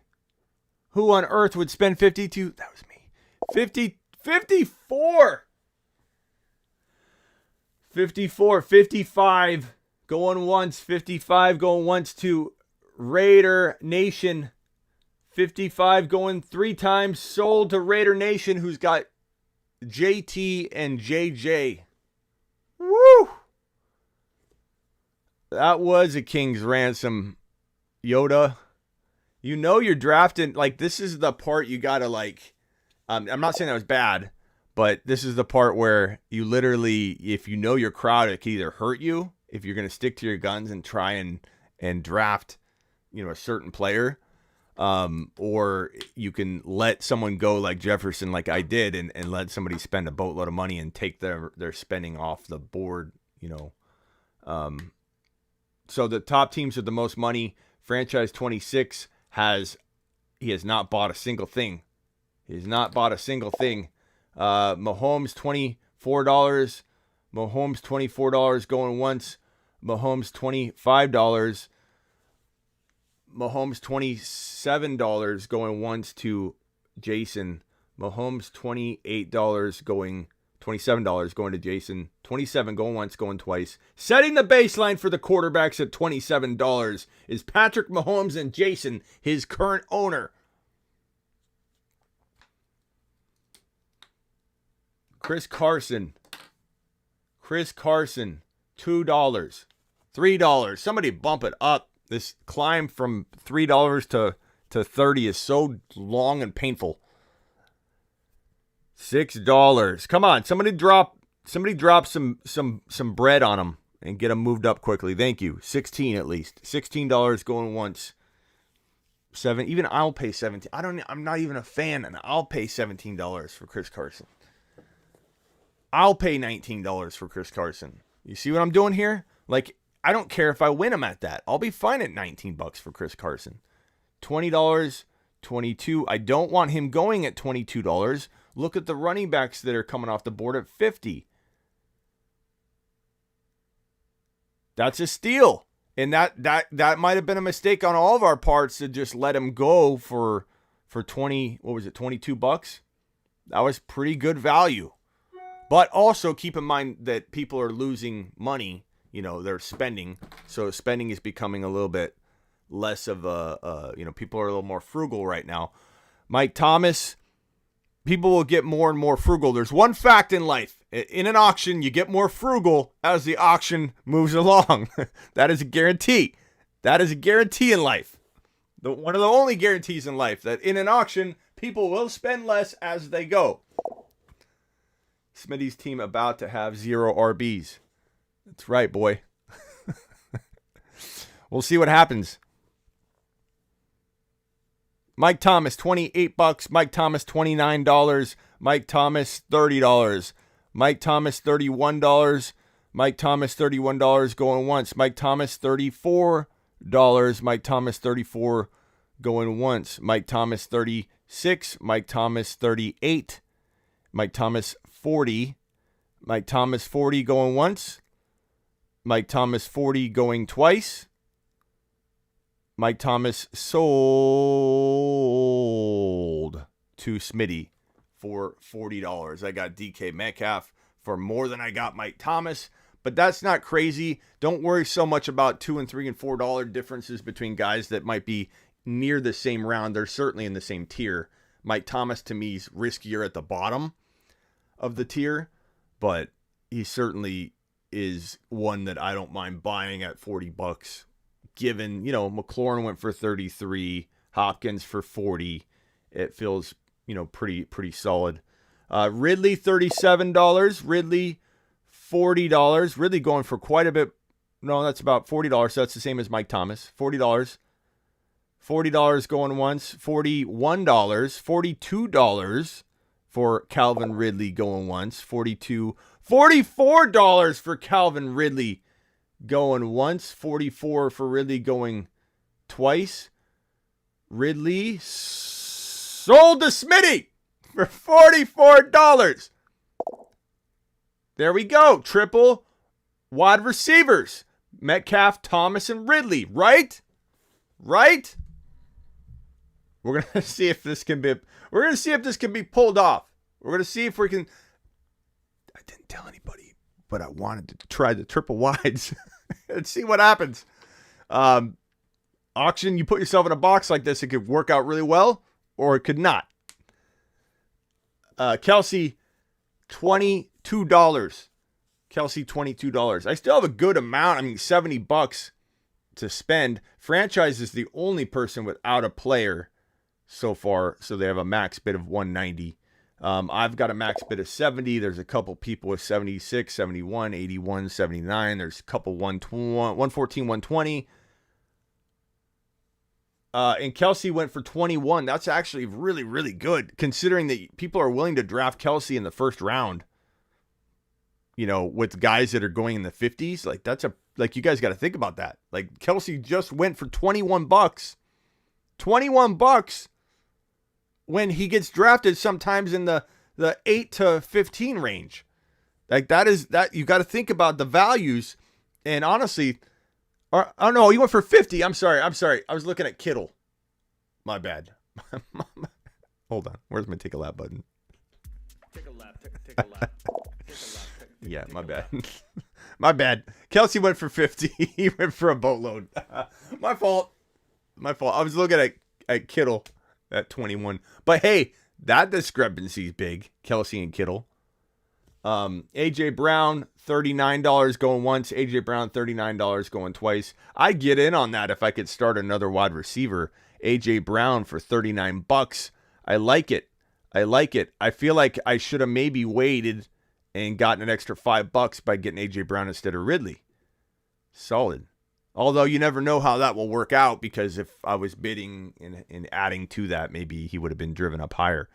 [SPEAKER 1] Who on earth would spend $52? That was me. 54. 55 going once. 55 going once to Raider Nation. 55 going 3 times. Sold to Raider Nation, who's got JT and JJ. Woo! That was a king's ransom, Yoda. You know you're drafting. Like, this is the part you got to, like... I'm not saying that was bad, but this is the part where you literally, if you know your crowd, it can either hurt you if you're going to stick to your guns and try and draft, a certain player, or you can let someone go like Jefferson, like I did, and let somebody spend a boatload of money and take their spending off the board, So the top teams with the most money, franchise 26 has not bought a single thing. He's not bought a single thing. Mahomes, $24. Mahomes, $24 going once. Mahomes, $25. Mahomes, $27 going once to Jason. Mahomes, $28 going, $27 going to Jason. $27 going once, going twice. Setting the baseline for the quarterbacks at $27 is Patrick Mahomes and Jason, his current owner. Chris Carson, $2, $3. Somebody bump it up. This climb from $3 to 30 is so long and painful. $6. Come on, somebody drop some bread on them and get them moved up quickly. Thank you. 16 at least. $16 going once. 7. Even I'll pay 17. I'm not even a fan, and I'll pay $17 for Chris Carson. I'll pay $19 for Chris Carson. You see what I'm doing here? Like, I don't care if I win him at that. I'll be fine at $19 for Chris Carson. $20, $22. I don't want him going at $22. Look at the running backs that are coming off the board at $50. That's a steal. And that might have been a mistake on all of our parts to just let him go for 20, what was it, $22? That was pretty good value. But also keep in mind that people are losing money. They're spending. So spending is becoming a little bit less of people are a little more frugal right now. Mike Thomas, people will get more and more frugal. There's one fact in life. In an auction, you get more frugal as the auction moves along. That is a guarantee. That is a guarantee in life. One of the only guarantees in life, that in an auction, people will spend less as they go. Smitty's team about to have 0 RBs. That's right, boy. We'll see what happens. Mike Thomas, $28. Mike Thomas, $29. Mike Thomas, $30. Mike Thomas, $31. Mike Thomas, $31 going once. Mike Thomas, $34. Mike Thomas, $34 going once. Mike Thomas, $36. Mike Thomas, $38. Mike Thomas, $40. Mike Thomas, $40 going once. Mike Thomas, $40 going twice. Mike Thomas sold to Smitty for $40. I got DK Metcalf for more than I got Mike Thomas, but that's not crazy. Don't worry so much about $2 and $3 and $4 differences between guys that might be near the same round. They're certainly in the same tier. Mike Thomas, to me, is riskier at the bottom of the tier, but he certainly is one that I don't mind buying at $40. Given, McLaurin went for 33, Hopkins for 40. It feels, pretty solid. Ridley, $37. Ridley, $40. Ridley going for quite a bit. No, that's about $40. So that's the same as Mike Thomas. $40. $40 going once. $41. $42 for Calvin Ridley going once. $44 for Calvin Ridley going once. 44 for Ridley going twice. Ridley sold to Smitty for $44. There we go. Triple wide receivers. Metcalf, Thomas, and Ridley. Right? We're gonna see if this can be pulled off. We're going to see if we can. I didn't tell anybody, but I wanted to try the triple wides and see what happens. Auction, you put yourself in a box like this, it could work out really well, or it could not. Kelsey, $22. Kelsey, $22. I still have a good amount. I mean, $70 to spend. Franchise is the only person without a player so far, so they have a max bid of $190. I've got a max bid of $70. There's a couple people with $76, $71, $81, $79. There's a couple $114, $120. And Kelsey went for $21. That's actually really, really good, considering that people are willing to draft Kelsey in the first round. You know, with guys that are going in the 50s, like you guys got to think about that. Like Kelsey just went for $21. $21 when he gets drafted sometimes in the 8 to 15 range. Like that you got to think about the values. And honestly, oh no, you went for 50. I'm sorry. I was looking at Kittle. My bad. Hold on. Where's my take a lap button?
[SPEAKER 7] Take a lap. Take a lap.
[SPEAKER 1] Yeah, my bad. My bad. Kelsey went for 50. He went for a boatload. My fault. I was looking at Kittle at 21. But hey, that discrepancy is big. Kelsey and Kittle. AJ Brown, $39 going once. AJ Brown, $39 going twice. I'd get in on that if I could start another wide receiver. AJ Brown for $39. I like it. I feel like I should have maybe waited and gotten an extra $5 by getting AJ Brown instead of Ridley. Solid. Although you never know how that will work out, because if I was bidding and adding to that, maybe he would have been driven up higher.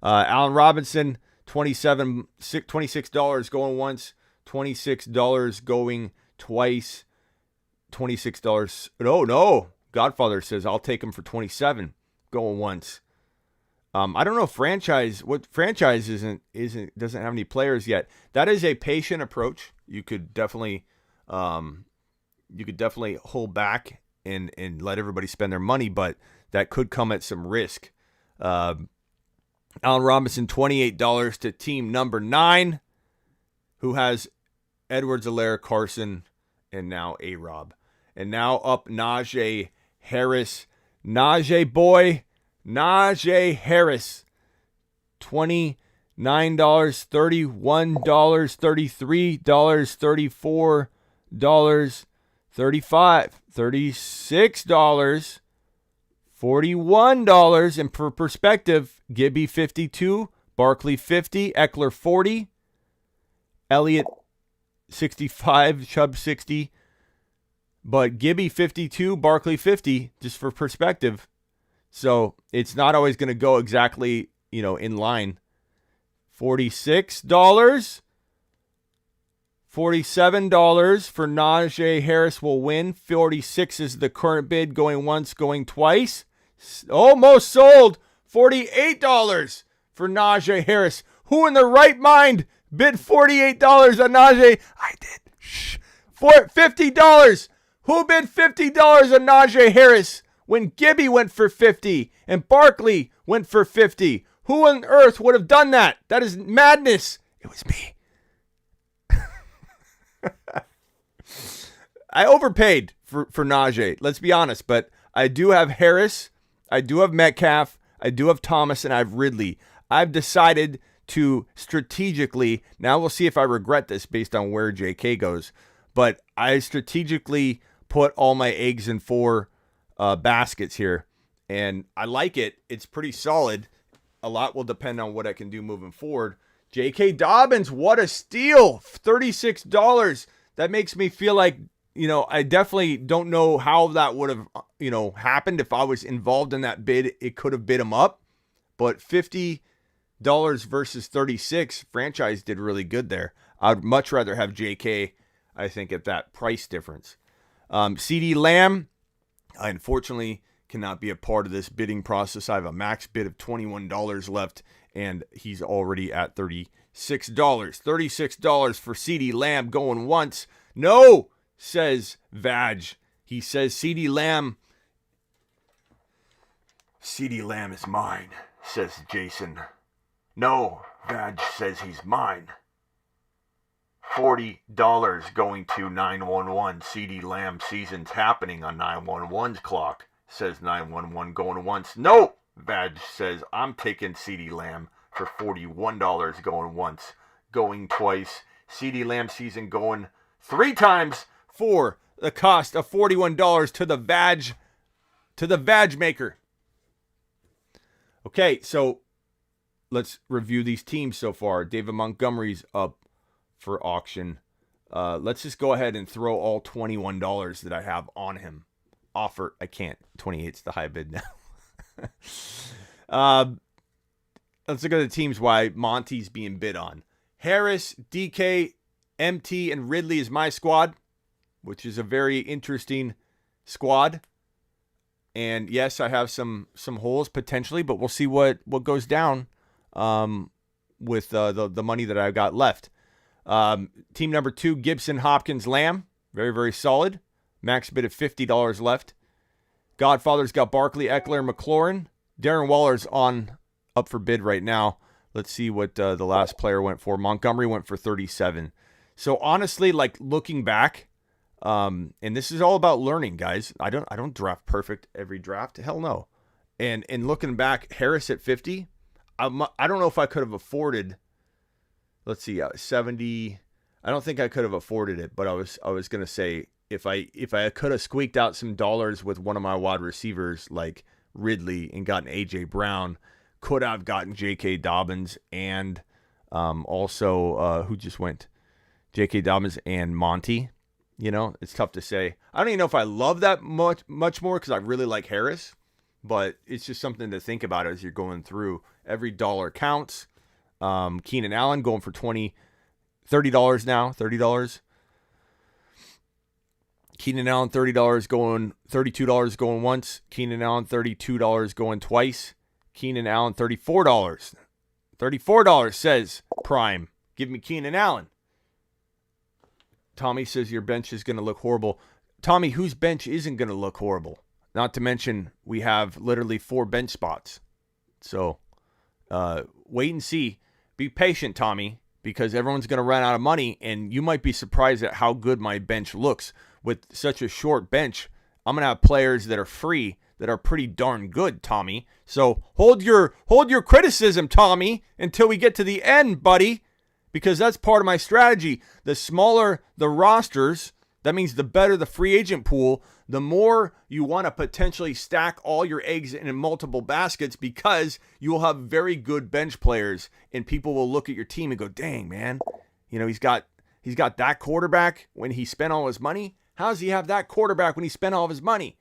[SPEAKER 1] Allen Robinson, $26 going once, $26 going twice, $26. No. Godfather says I'll take him for $27 going once. I don't know what franchise doesn't have any players yet. That is a patient approach. You could definitely hold back and let everybody spend their money, but that could come at some risk. Allen Robinson, $28 to team number 9, who has Edwards-Helaire, Carson, and now A-Rob. And now up Najee Harris. Najee boy. Najee Harris, $29, $31, $33, $34, $35, $36, $41. And for perspective, Gibby 52, Barkley 50, Eckler 40, Elliott 65, Chubb 60. But Gibby 52, Barkley 50, just for perspective. So it's not always going to go exactly, in line. $46, $47 for Najee Harris will win. $46 is the current bid, going once, going twice. Almost sold. $48 for Najee Harris. Who in their right mind bid $48 on Najee? I did. $50. Who bid $50 on Najee Harris when Gibby went for 50 and Barkley went for 50? Who on earth would have done that? That is madness. It was me. I overpaid for Najee, let's be honest, but I do have Harris, I do have Metcalf, I do have Thomas, and I have Ridley. I've decided to strategically, now we'll see if I regret this based on where JK goes, but I strategically put all my eggs in 4 baskets here, and I like it. It's pretty solid. A lot will depend on what I can do moving forward. J.K. Dobbins, what a steal. $36. That makes me feel like, I definitely don't know how that would have, happened. If I was involved in that bid, it could have bid him up. But $50 versus $36, franchise did really good there. I'd much rather have J.K., I think, at that price difference. CD Lamb, I unfortunately cannot be a part of this bidding process. I have a max bid of $21 left, and he's already at $36. $36 for CD Lamb going once. No, says Vaj. He says CD Lamb is mine, says Jason. No, Badge says he's mine. $40 going to 911. CD Lamb season's happening on 911's clock. Says 911 going once. No! Badge says I'm taking CD Lamb for $41 going once. Going twice. CD Lamb season going 3 times for the cost of $41 to the badge maker. Okay, so let's review these teams so far. David Montgomery's up for auction. Let's just go ahead and throw all $21 that I have on him. Offer. I can't. 28's the high bid now. Let's look at the teams why Monty's being bid on. Harris, DK, MT, and Ridley is my squad, which is a very interesting squad. And yes, I have some holes potentially, but we'll see what goes down with the money that I've got left. Team number 2, Gibson, Hopkins, Lamb. Very, very solid. Max bid of $50 left. Godfather's got Barkley, Eckler, McLaurin. Darren Waller's up for bid right now. Let's see what the last player went for. Montgomery went for 37. So honestly, like looking back, and this is all about learning, guys. I don't draft perfect every draft. Hell no. And looking back, Harris at 50, I don't know if I could have afforded. Let's see, 70. I don't think I could have afforded it, but I was gonna say if I could have squeaked out some dollars with one of my wide receivers like Ridley and gotten AJ Brown, could have gotten J.K. Dobbins and also who just went, J.K. Dobbins and Monty. You know, it's tough to say. I don't even know if I love that much more because I really like Harris, but it's just something to think about as you're going through. Every dollar counts. Keenan Allen going for $30 now, $30. Keenan Allen, $30 going, $32 going once. Keenan Allen, $32 going twice. Keenan Allen, $34. $34 says Prime. Give me Keenan Allen. Tommy says your bench is going to look horrible. Tommy, whose bench isn't going to look horrible? Not to mention we have literally 4 bench spots. So wait and see. Be patient, Tommy, because everyone's going to run out of money, and you might be surprised at how good my bench looks. With such a short bench, I'm going to have players that are free that are pretty darn good, Tommy. So hold your criticism, Tommy, until we get to the end, buddy, because that's part of my strategy. The smaller the rosters, that means the better the free agent pool, the more you want to potentially stack all your eggs in multiple baskets because you will have very good bench players and people will look at your team and go, dang, man, you know, he's got that quarterback when he spent all his money. How does he have that quarterback when he spent all of his money?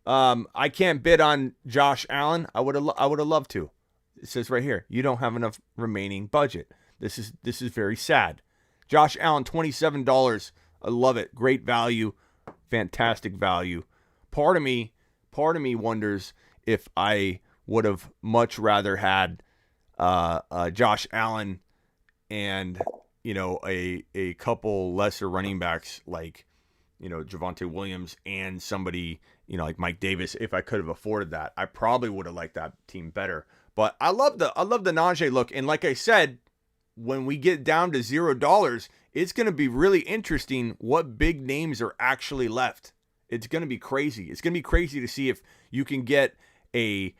[SPEAKER 1] I can't bid on Josh Allen. I would have loved to. It says right here, you don't have enough remaining budget. This is very sad. Josh Allen, $27. I love it. Great value. Fantastic value. Part of me wonders if I would have much rather had Josh Allen and, you know, a couple lesser running backs like, you know, Javonte Williams and somebody, you know, like Mike Davis. If I could have afforded that, I probably would have liked that team better. But I love the Najee look. And like I said, when we get down to $0, it's going to be really interesting what big names are actually left. It's going to be crazy. It's going to be crazy to see if you can get a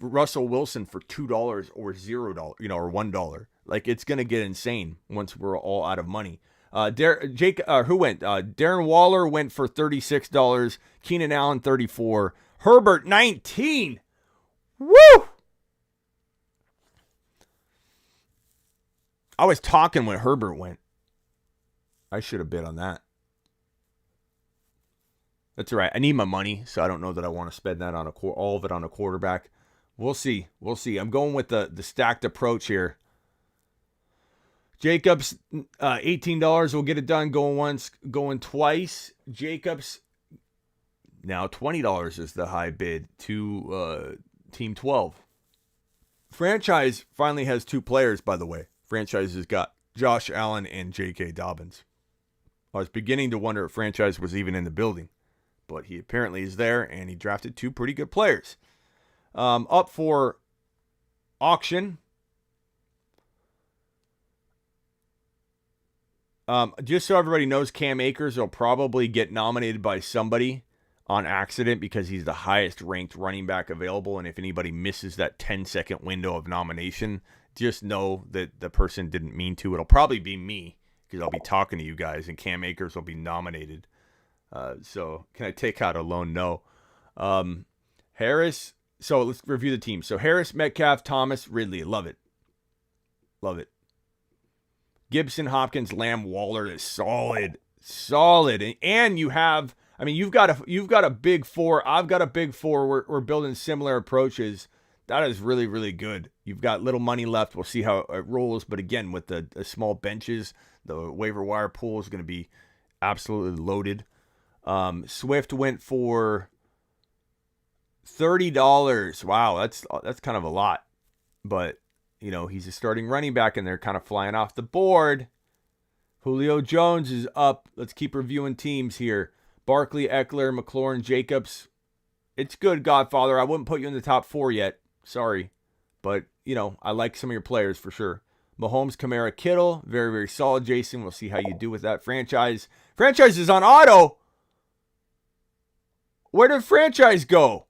[SPEAKER 1] Russell Wilson for $2 or $0, you know, or $1. Like, it's going to get insane once we're all out of money. Darren Waller went for $36. Keenan Allen, $34. Herbert, $19. Woo! I was talking when Herbert went. I should have bid on that. That's all right. I need my money, so I don't know that I want to spend that on all of it on a quarterback. We'll see. I'm going with the stacked approach here. Jacobs, $18 will get it done. Going once, going twice. Jacobs, now $20 is the high bid to Team 12. Franchise finally has 2 players, by the way. Franchise has got Josh Allen and J.K. Dobbins. I was beginning to wonder if Franchise was even in the building, but he apparently is there, and he drafted 2 pretty good players. Up for auction, Just so everybody knows, Cam Akers will probably get nominated by somebody on accident because he's the highest ranked running back available. And if anybody misses that 10-second window of nomination, just know that the person didn't mean to. It'll probably be me because I'll be talking to you guys and Cam Akers will be nominated. So can I take out a loan? No. Harris. So let's review the team. So Harris, Metcalf, Thomas, Ridley. Love it. Love it. Gibson, Hopkins, Lamb, Waller is solid. And you have, I mean, you've got a big four. I've got a big four. We're building similar approaches. That is really, really good. You've got little money left. We'll see how it rolls. But again, with the small benches, the waiver wire pool is going to be absolutely loaded. Swift went for $30. Wow, that's kind of a lot. But, you know, he's a starting running back and they're kind of flying off the board. Julio Jones is up. Let's keep reviewing teams here. Barkley, Eckler, McLaurin, Jacobs. It's good, Godfather. I wouldn't put you in the top 4 yet. Sorry. But, you know, I like some of your players for sure. Mahomes, Kamara, Kittle. Very, very solid, Jason. We'll see how you do with that franchise. Franchise is on auto. Where did franchise go?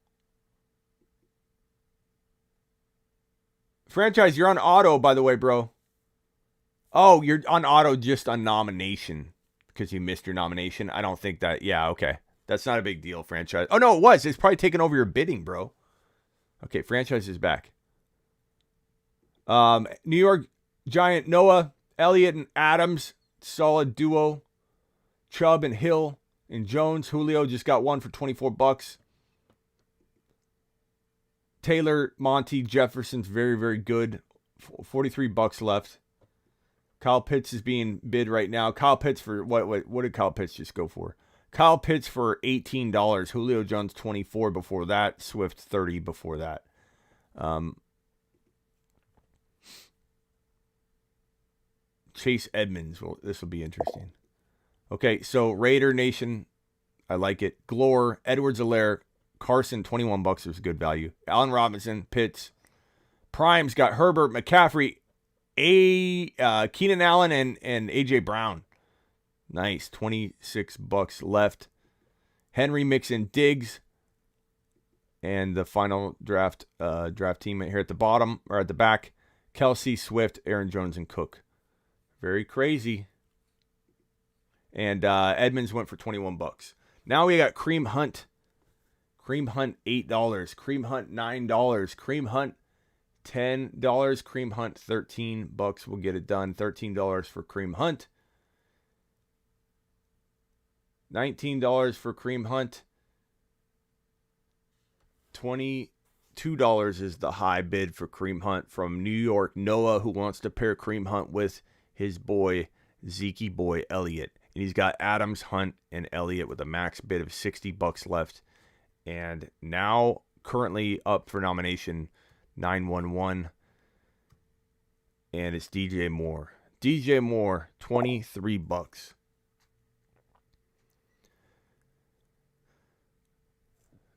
[SPEAKER 1] Franchise, you're on auto, by the way, bro. Oh, you're on auto just on nomination because you missed your nomination. I don't think that. Yeah, okay. That's not a big deal, franchise. Oh, no, it was. It's probably taking over your bidding, bro. Okay, franchise is back. New York Giant, Noah, Elliott, and Adams. Solid duo. Chubb and Hill and Jones. Julio just got one for $24. Taylor, Monty, Jefferson's very, very good. $43 left. Kyle Pitts is being bid right now. Kyle Pitts for what did Kyle Pitts just go for? Kyle Pitts for $18. Julio Jones $24 before that. Swift $30 before that. Chase Edmonds. Well, this will be interesting. Okay, so Raider Nation, I like it. Glore, Edwards-Helaire, Carson, $21 is good value. Allen Robinson, Pitts. Prime's got Herbert, McCaffrey, Keenan Allen, and A.J. Brown. Nice, $26 left. Henry, Mixon, Diggs. And the final draft team here at the bottom, or at the back, Kelsey, Swift, Aaron Jones, and Cook. Very crazy. And Edmonds went for $21. Now we got Cream Hunt. Cream Hunt, $8. Cream Hunt, $9. Cream Hunt, $10. Cream Hunt, $13. We'll get it done. $13 for Cream Hunt. $19 for Cream Hunt. $22 is the high bid for Cream Hunt from New York Noah, who wants to pair Cream Hunt with his boy, Zeke boy, Elliott. And he's got Adams, Hunt, and Elliott with a max bid of $60 left. And now currently up for nomination, 911. And it's DJ Moore. DJ Moore, $23.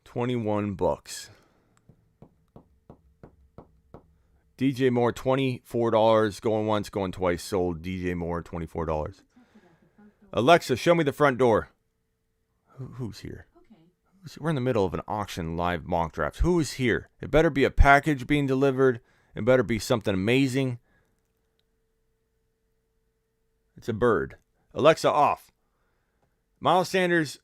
[SPEAKER 1] $21. DJ Moore, $24. Going once, going twice. Sold. DJ Moore, $24. Alexa, show me the front door. Who's here? We're in the middle of an auction live mock draft. Who is here? It better be a package being delivered. It better be something amazing. It's a bird. Alexa, off. Miles Sanders.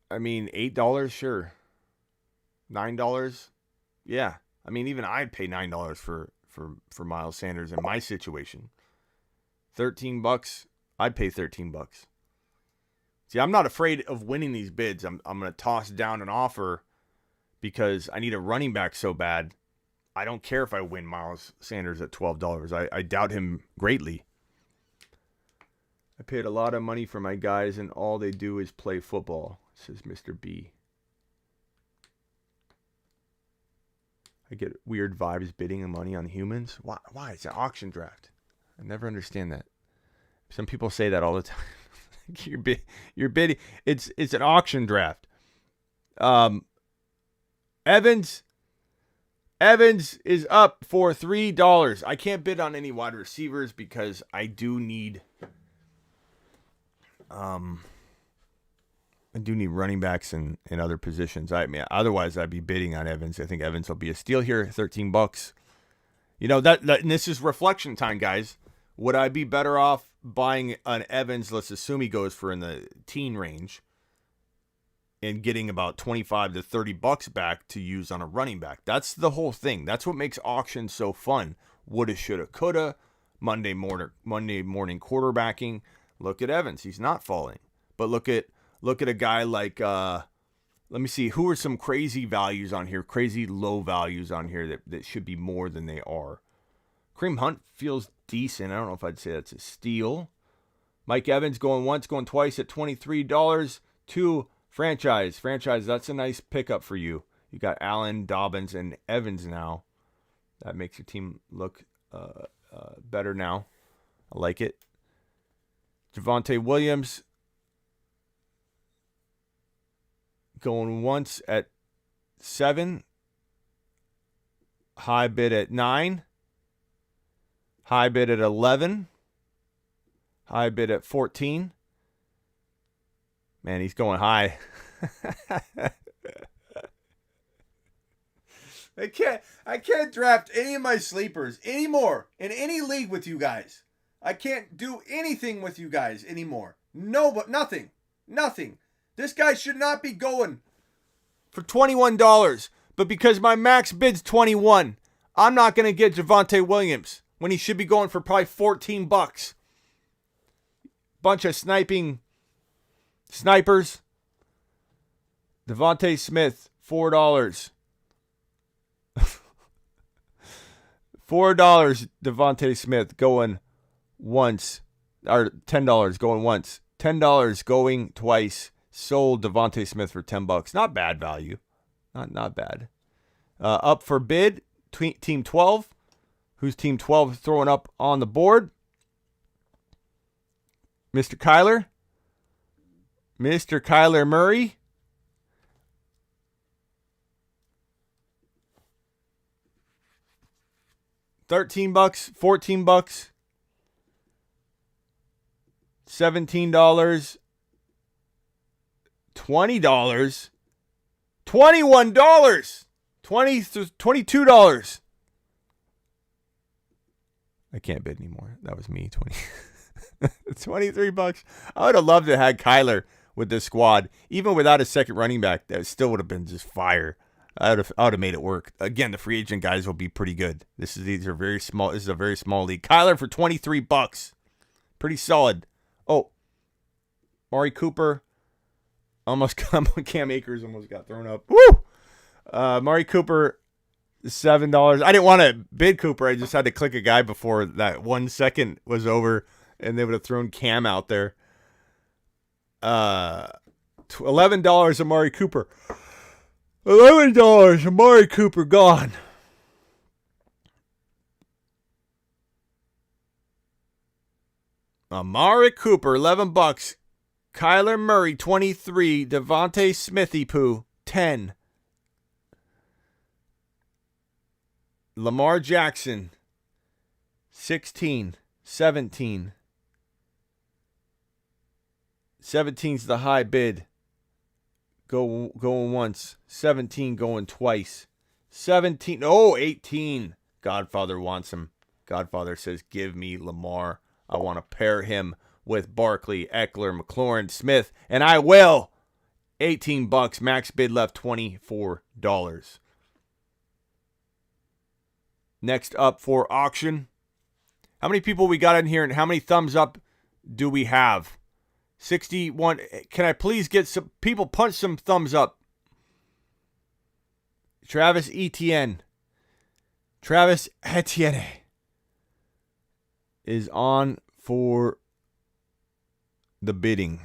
[SPEAKER 1] I mean, $8, sure. $9, yeah. I mean, even I'd pay $9 for Miles Sanders in my situation. $13, I'd pay $13. See, I'm not afraid of winning these bids. I'm going to toss down an offer because I need a running back so bad. I don't care if I win Miles Sanders at $12. I doubt him greatly. I paid a lot of money for my guys, and all they do is play football, says Mr. B. I get weird vibes bidding money on humans. Why? It's an auction draft. I never understand that. Some people say that all the time. You're bidding. It's an auction draft. Evans, Evans is up for $3. I can't bid on any wide receivers because I do need running backs and other positions. I mean, otherwise I'd be bidding on Evans. I think Evans will be a steal here, $13. You know, that and this is reflection time, guys. Would I be better off buying an Evans, let's assume he goes for in the teen range, and getting about $25 to $30 back to use on a running back? That's the whole thing. That's what makes auctions so fun. Woulda, shoulda, coulda. Monday morning quarterbacking. Look at Evans. He's not falling. But look at a guy like let me see, who are some crazy values on here, crazy low values on here that should be more than they are. Kareem Hunt feels decent. I don't know if I'd say that's a steal. Mike Evans going once, going twice at $23 to franchise. That's a nice pickup for you. You got Allen, Dobbins, and Evans now. That makes your team look better now. I like it. Javonte Williams going once at 7. High bid at 9. High bid at 11. High bid at 14. Man, he's going high. I can't draft any of my sleepers anymore in any league with you guys. I can't do anything with you guys anymore. No, but nothing. This guy should not be going for $21. But because my max bid's 21, I'm not going to get Javonte Williams when he should be going for probably $14. Bunch of snipers. Devontae Smith, $4. $4 Devontae Smith going once, or $10 going once. $10 going twice. Sold Devontae Smith for $10. Not bad value. Not bad. Up for bid, Team 12. Who's Team 12 throwing up on the board? Mr. Kyler Murray. $13, $14, $17, $20, $21, $22. I can't bid anymore. That was me. $23. I would have loved to have had Kyler with this squad, even without a second running back. That still would have been just fire. I would have made it work. Again, the free agent guys will be pretty good. These are very small. This is a very small league. Kyler for $23, pretty solid. Oh, Mari Cooper, Cam Akers almost got thrown up. Woo! Mari Cooper, $7. I didn't want to bid Cooper. I just had to click a guy before that 1 second was over, and they would have thrown Cam out there. $11 Amari Cooper. $11 Amari Cooper gone. Amari Cooper, $11. Kyler Murray, 23. Devontae Smithy Poo, 10. Lamar Jackson, 16. 17. 17's the high bid. Going once. 17 going twice. 17. Oh, 18. Godfather wants him. Godfather says, give me Lamar. I want to pair him with Barkley, Eckler, McLaurin, Smith, and I will. $18. Max bid left $24. Next up for auction. How many people we got in here and how many thumbs up do we have? 61. Can I please get some people punch some thumbs up? Travis Etienne is on for the bidding.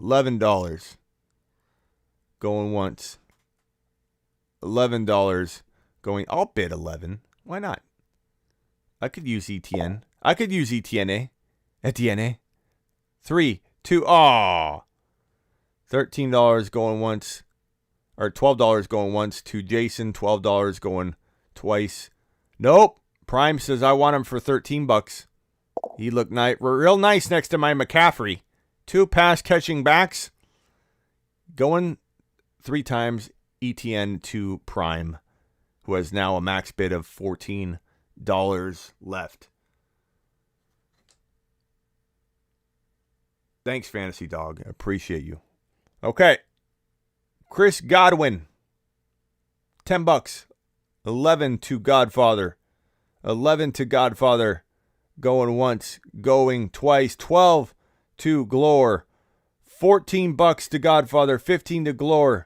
[SPEAKER 1] $11 going once. $11 going. I'll bid 11. Why not? I could use Etienne. Etienne. 3, 2. $13 going once. or $12 going once to Jason, $12 going twice. Nope. Prime says I want him for $13. He looked real nice next to my McCaffrey. 2 pass catching backs. Going 3 times ETN to Prime, who has now a max bid of $14 left. Thanks, Fantasy Dog. I appreciate you. Okay. Chris Godwin. $10. 11 to Godfather. 11 to Godfather. Going once. Going twice. 12 to Glore. $14 to Godfather. 15 to Glore.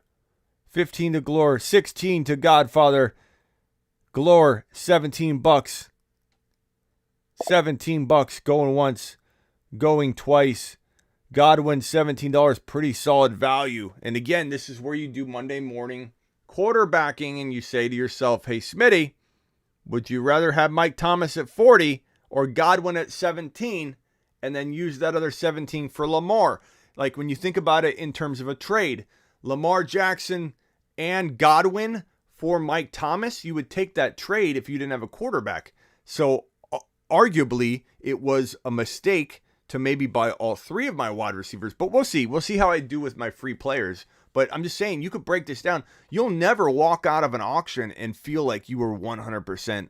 [SPEAKER 1] 15 to Glore. 16 to Godfather. Glore. $17. $17 going once. Going twice. Godwin, $17, pretty solid value. And again, this is where you do Monday morning quarterbacking and you say to yourself, hey, Smitty, would you rather have Mike Thomas at 40 or Godwin at 17 and then use that other 17 for Lamar? Like when you think about it in terms of a trade, Lamar Jackson and Godwin for Mike Thomas, you would take that trade if you didn't have a quarterback. So arguably, it was a mistake to maybe buy all 3 of my wide receivers, but we'll see. We'll see how I do with my free players. But I'm just saying, you could break this down. You'll never walk out of an auction and feel like you were 100%,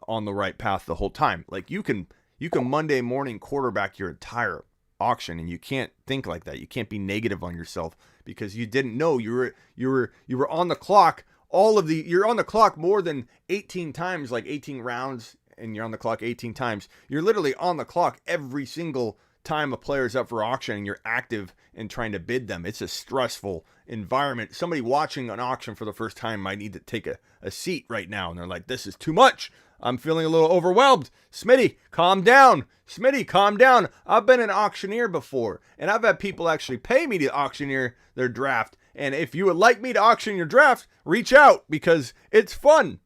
[SPEAKER 1] on the right path the whole time. Like you can Monday morning quarterback your entire auction, and you can't think like that. You can't be negative on yourself because you didn't know you were on the clock. You're on the clock more than 18 times, like 18 rounds. And you're on the clock 18 times. You're literally on the clock every single time a player's up for auction and you're active in trying to bid them. It's a stressful environment. Somebody watching an auction for the first time might need to take a seat right now. And they're like, this is too much. I'm feeling a little overwhelmed. Smitty, calm down. Smitty, calm down. I've been an auctioneer before. And I've had people actually pay me to auctioneer their draft. And if you would like me to auction your draft, reach out because it's fun.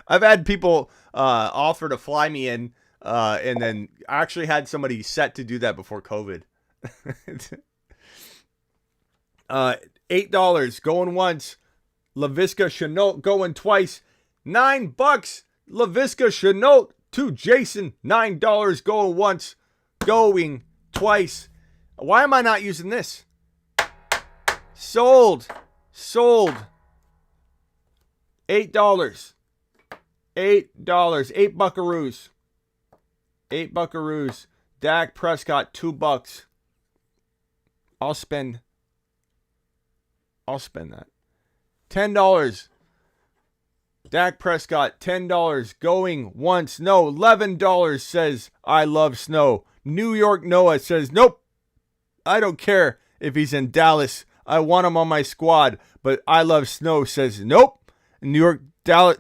[SPEAKER 1] I've had people offer to fly me in, and then I actually had somebody set to do that before COVID. $8 going once. LaVisca Chenault going twice. $9. LaVisca Chenault to Jason. $9 going once. Going twice. Why am I not using this? Sold. $8. $8. 8 buckaroos. 8 buckaroos. Dak Prescott, $2. I'll spend that. $10. Dak Prescott, $10. Going once. No. $11 says, I love snow. New York Noah says, nope. I don't care if he's in Dallas. I want him on my squad. But I love snow says, nope. New York Noah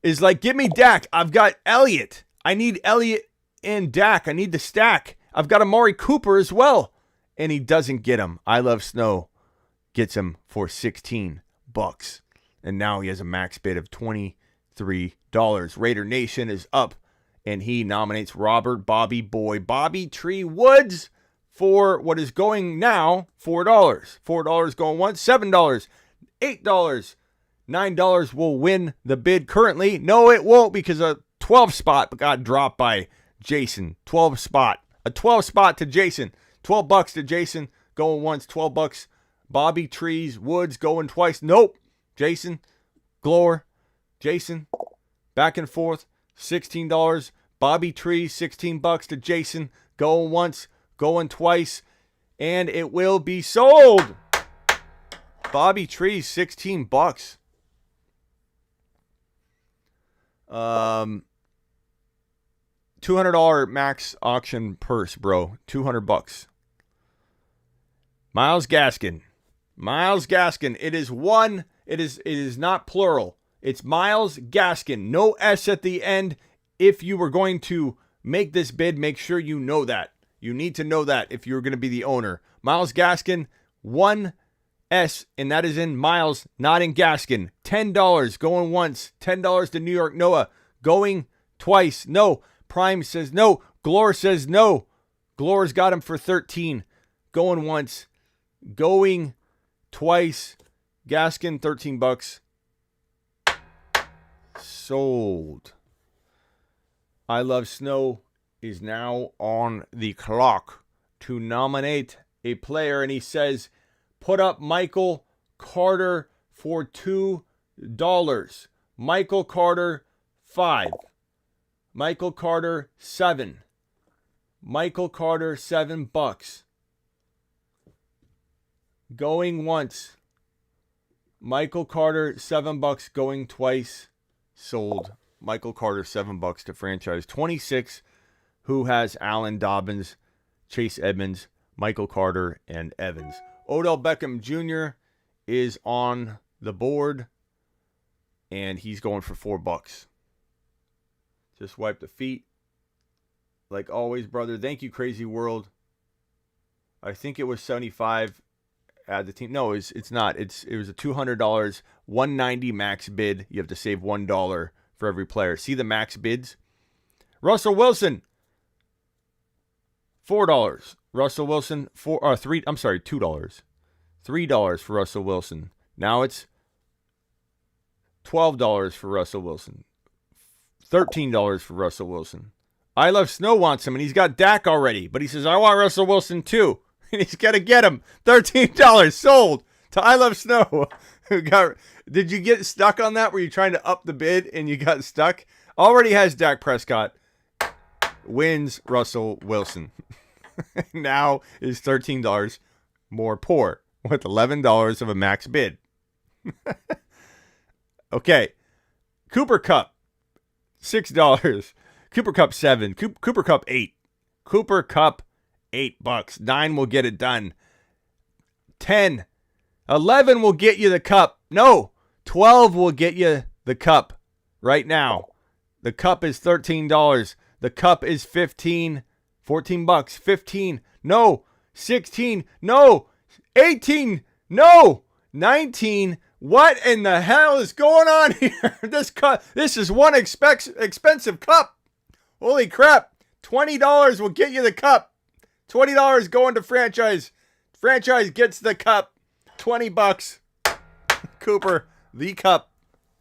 [SPEAKER 1] is like, give me Dak. I've got Elliott. I need Elliott and Dak. I need the stack. I've got Amari Cooper as well. And he doesn't get him. I love snow. Gets him for $16. And now he has a max bid of $23. Raider Nation is up. And he nominates Robert Bobby Tree Woods for what is going now $4. $4 going once, $7, $8, $9 will win the bid currently. No, it won't because a 12 spot got dropped by Jason. 12 spot. A 12 spot to Jason. $12 to Jason going once, $12. Bobby Trees Woods going twice. Nope. Jason. Glore. Jason. Back and forth. $16. Bobby Trees, $16 to Jason. Going once. Going twice, and it will be sold. Bobby Trees, $16. $200 max auction purse, bro. $200. Miles Gaskin. It is one. It is not plural. It's Miles Gaskin. No S at the end. If you were going to make this bid, make sure you know that. You need to know that if you're going to be the owner. Miles Gaskin, 1 S, and that is in Miles, not in Gaskin. $10 going once. $10 to New York Noah going twice. No. Prime says no. Glore says no. Glor's got him for 13. Going once. Going twice. Gaskin, $13. Sold. I Love Snow is now on the clock to nominate a player, and he says, put up Michael Carter for $2. Michael Carter, 5. Michael Carter, 7. Michael Carter, $7. Going once. Michael Carter, $7. Going twice. Sold. Michael Carter, $7 to franchise 26, who has Allen Dobbins, Chase Edmonds, Michael Carter, and Evans. Odell Beckham Jr. is on the board, and he's going for $4. Just wipe the feet. Like always, brother. Thank you, Crazy World. I think it was 75 at the team. No, it's not. It was a $200, $190 max bid. You have to save $1 for every player. See the max bids? Russell Wilson, $4. Russell Wilson, $2. $3 for Russell Wilson. Now it's $12 for Russell Wilson. $13 for Russell Wilson. I Love Snow wants him, and he's got Dak already. But he says, I want Russell Wilson too. And he's got to get him. $13 sold to I Love Snow. Did you get stuck on that? Were you trying to up the bid and you got stuck? Already has Dak Prescott. Wins Russell Wilson. Now is $13 more poor with $11 of a max bid. Okay. Cooper Kupp, $6. Cooper Kupp, 7. Cooper Kupp, 8. Cooper Kupp, $8. 9 will get it done. 10. 11 will get you the cup. No, 12 will get you the cup right now. The cup is $13. The cup is 15. $14. 15. No. 16. No. 18. No. 19. What in the hell is going on here? This is one expensive cup. Holy crap. $20 will get you the cup. $20 going to franchise. Franchise gets the cup. $20. Cooper, the cup,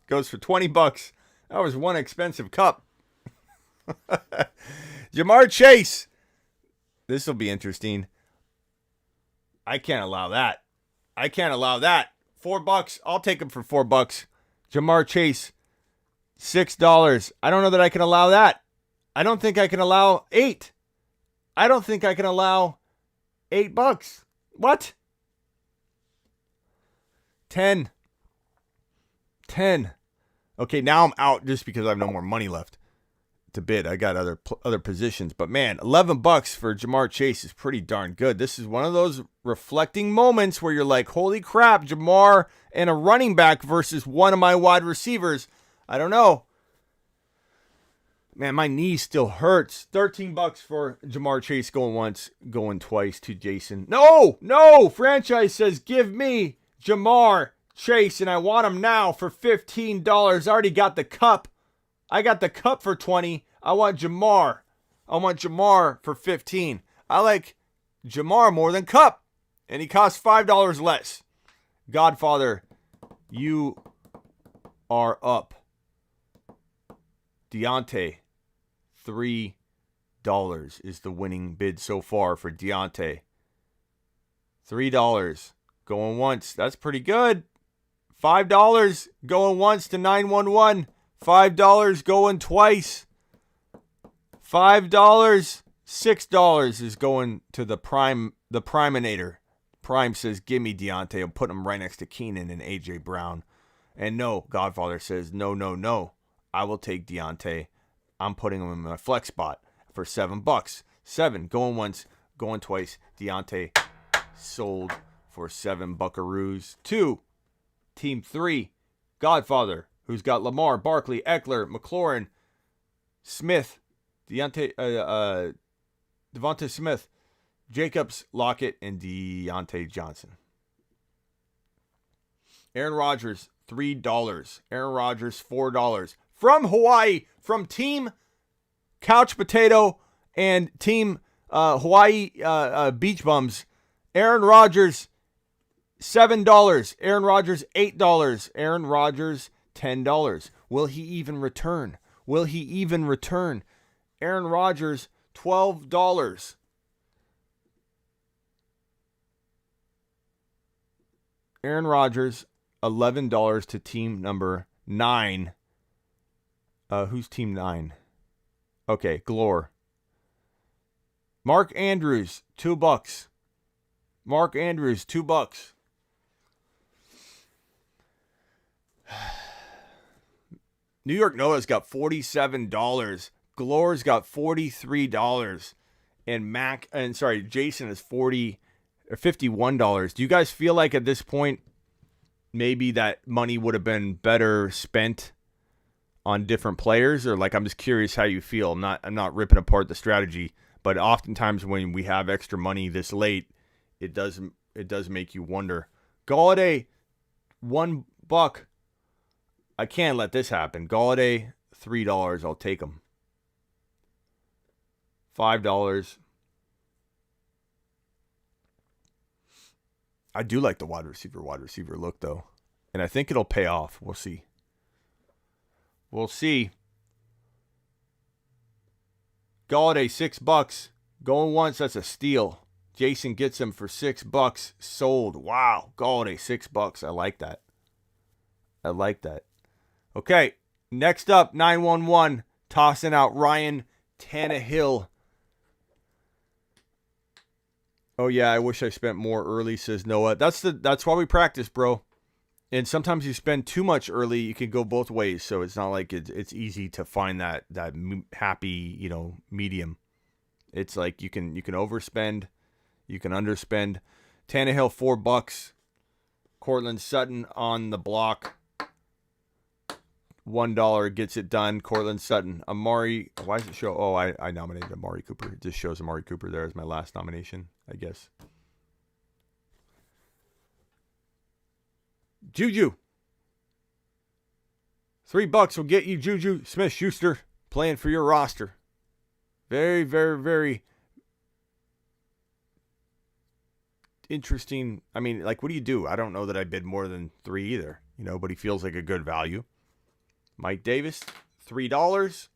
[SPEAKER 1] goes for $20. That was one expensive cup. Jamar Chase. This will be interesting. I can't allow that. $4. I'll take him for $4. Jamar Chase, $6. I don't know that I can allow that. I don't think I can allow $8. I don't think I can allow $8. What? 10. Okay, now I'm out just because I have no more money left to bid. I got other positions. But man, $11 for Jamar Chase is pretty darn good. This is one of those reflecting moments where you're like, holy crap, Jamar and a running back versus one of my wide receivers. I don't know. Man, my knee still hurts. $13 for Jamar Chase going once, going twice to Jason. No! Franchise says, give me Jamar Chase, and I want him now for $15. I already got the cup. I got the cup for $20. I want Jamar. For $15. I like Jamar more than Cup, and he costs $5 less. Godfather, you are up. Deontay, $3 is the winning bid so far for Deontay. $3 going once. That's pretty good. $5 going once to 911. $5 going twice. $5. $6 is going to the Priminator. Prime says, give me Deontay. I'm putting him right next to Keenan and A.J. Brown. And no, Godfather says, no. I will take Deontay. I'm putting him in my flex spot for $7. 7 going once, going twice. Deontay sold for 7 buckaroos. 2. Team 3. Godfather, who's got Lamar, Barkley, Eckler, McLaurin, Smith, Devonta Smith, Jacobs, Lockett, and Deontay Johnson. Aaron Rodgers, $3. Aaron Rodgers, $4. From Hawaii, from Team Couch Potato and Team Hawaii Beach Bums. Aaron Rodgers, $7. Aaron Rodgers, $8. Aaron Rodgers, $10. Will he even return? Will he even return? Aaron Rodgers, $12. Aaron Rodgers, $11 to team number 9. Who's team 9? Okay, Glore. Mark Andrews, $2. Mark Andrews, $2. New York Noah's got $47. Glore's got $43. And Jason is $51. Do you guys feel like at this point maybe that money would have been better spent on different players? Or like, I'm just curious how you feel. I'm not ripping apart the strategy, but oftentimes when we have extra money this late, it does make you wonder. Galladay, $1. I can't let this happen. Galladay, $3. I'll take him. $5. I do like the wide receiver look, though. And I think it'll pay off. We'll see. We'll see. Galladay, $6. Going once, that's a steal. Jason gets him for $6. Sold. Wow. Galladay, $6. I like that. I like that. Okay. Next up, 911. Tossing out Ryan Tannehill. Oh, yeah, I wish I spent more early, says Noah. That's why we practice, bro. And sometimes you spend too much early, you can go both ways. So it's not like it's easy to find that happy, medium. It's like you can overspend, you can underspend. Tannehill, $4. Cortland Sutton on the block. $1 gets it done. Cortland Sutton. Amari, why does it show? Oh, I nominated Amari Cooper. It just shows Amari Cooper there as my last nomination, I guess. Juju. $3 will get you Juju Smith-Schuster playing for your roster. Very, very, very interesting. I mean, like, what do you do? I don't know that I bid more than 3 either, but he feels like a good value. Mike Davis, $3.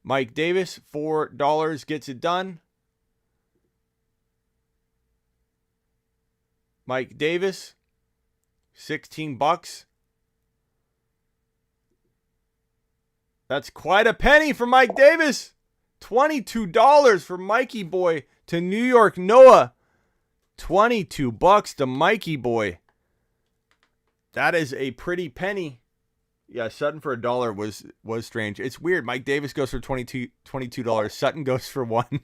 [SPEAKER 1] Mike Davis, $4 gets it done. Mike Davis, $16. That's quite a penny for Mike Davis. $22 for Mikey Boy to New York Noah. $22 to Mikey Boy. That is a pretty penny. Yeah, Sutton for $1 was strange. It's weird. Mike Davis goes for $22. Sutton goes for $1.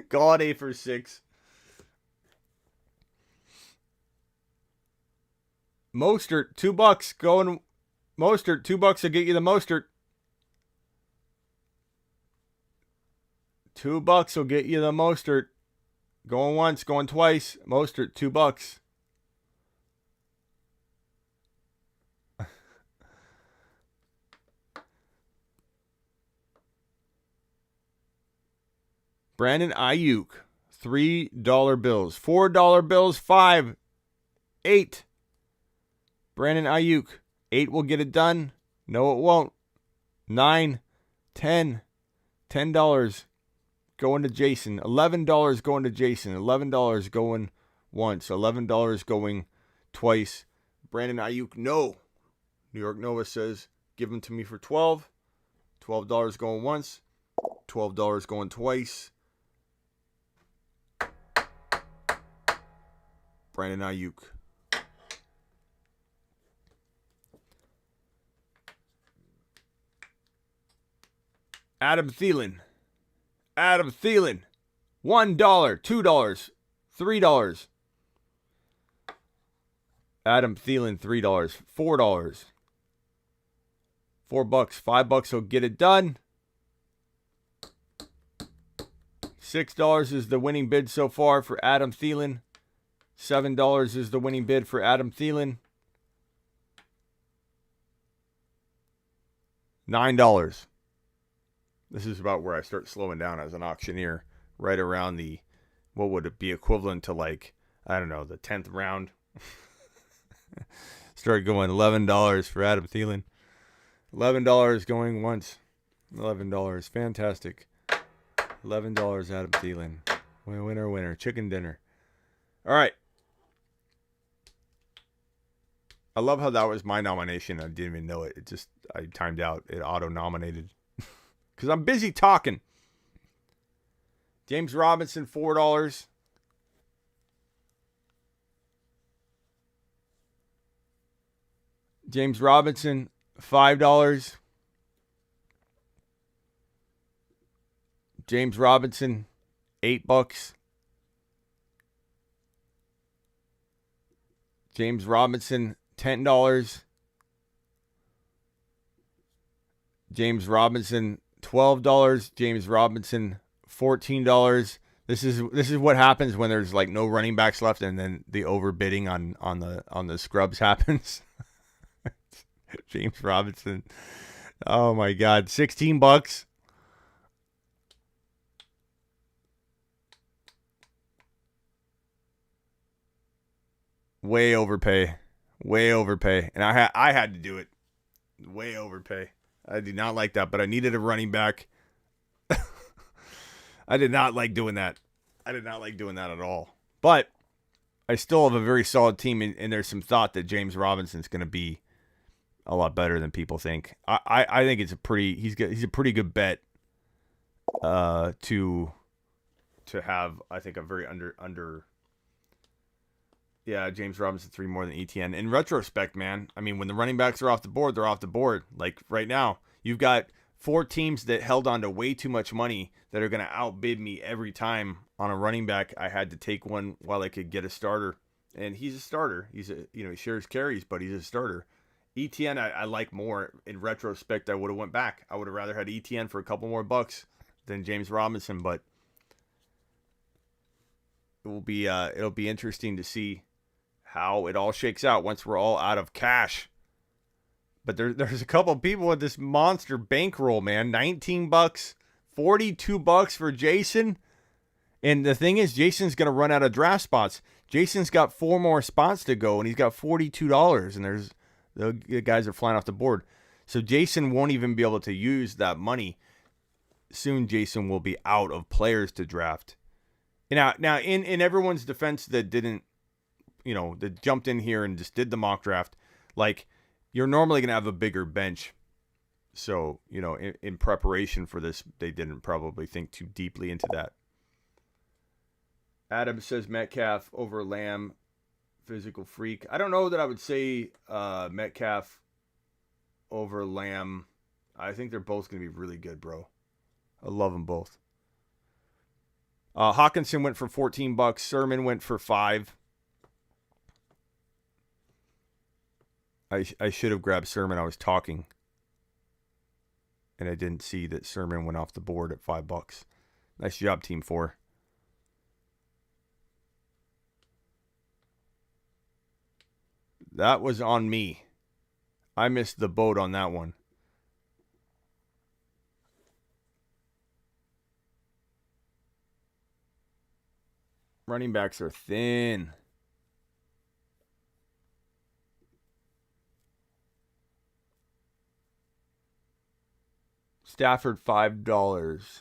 [SPEAKER 1] Galladay for $6. Mostert, $2 going. Mostert, $2 will get you the Mostert. $2 will get you the Mostert. Going once, going twice. Mostert, $2. Brandon Ayuk, $3 bills. $4 bills, 5, 8. Brandon Ayuk, 8 will get it done. No, it won't. 9, 10. $10 going to Jason. $11 going to Jason. $11 going once. $11 going twice. Brandon Ayuk, no. New York Nova says, give him to me for $12. $12 going once. $12 going twice. Brandon Ayuk. Adam Thielen. Adam Thielen. $1, $2, $3. Adam Thielen, $3. $4. $4. $5 will get it done. $6 is the winning bid so far for Adam Thielen. $7 is the winning bid for Adam Thielen. $9. This is about where I start slowing down as an auctioneer, right around the, what would it be equivalent to, like, I don't know, the 10th round. Start going $11 for Adam Thielen. $11 going once. $11. Fantastic. $11 Adam Thielen. Winner, winner. Chicken dinner. All right. I love how that was my nomination. I didn't even know it. I timed out. It auto-nominated. Because I'm busy talking. James Robinson, $4. James Robinson, $5. James Robinson, $8. James Robinson, $10. James Robinson, $12. James Robinson, $14. This is what happens when there's like no running backs left, and then the overbidding on the scrubs happens. James Robinson, oh my God, $16. Way overpay. And I had to do it. Way overpay. I did not like that, but I needed a running back. I did not like doing that. I did not like doing that at all. But I still have a very solid team, and there's some thought that James Robinson's going to be a lot better than people think. I think it's he's a pretty good bet to have, I think, a very under. Yeah, James Robinson 3 more than ETN. In retrospect, man, I mean, when the running backs are off the board, they're off the board. Like right now, you've got 4 teams that held on to way too much money that are going to outbid me every time on a running back. I had to take one while I could get a starter, and he's a starter. He shares carries, but he's a starter. ETN, I like more. In retrospect, I would have went back. I would have rather had ETN for a couple more bucks than James Robinson, but it'll be interesting to see how it all shakes out once we're all out of cash. But there's a couple of people with this monster bankroll, man. $19, $42 for Jason. And the thing is, Jason's going to run out of draft spots. Jason's got 4 more spots to go, and he's got $42. And the guys are flying off the board. So Jason won't even be able to use that money. Soon Jason will be out of players to draft. Now in everyone's defense that didn't, that jumped in here and just did the mock draft, like, you're normally going to have a bigger bench. So, in preparation for this, they didn't probably think too deeply into that. Adam says Metcalf over Lamb, physical freak. I don't know that I would say Metcalf over Lamb. I think they're both going to be really good, bro. I love them both. Hawkinson went for $14. Sermon went for $5. I should have grabbed Sermon. I was talking, and I didn't see that Sermon went off the board at $5. Nice job, Team 4. That was on me. I missed the boat on that one. Running backs are thin. Stafford, $5.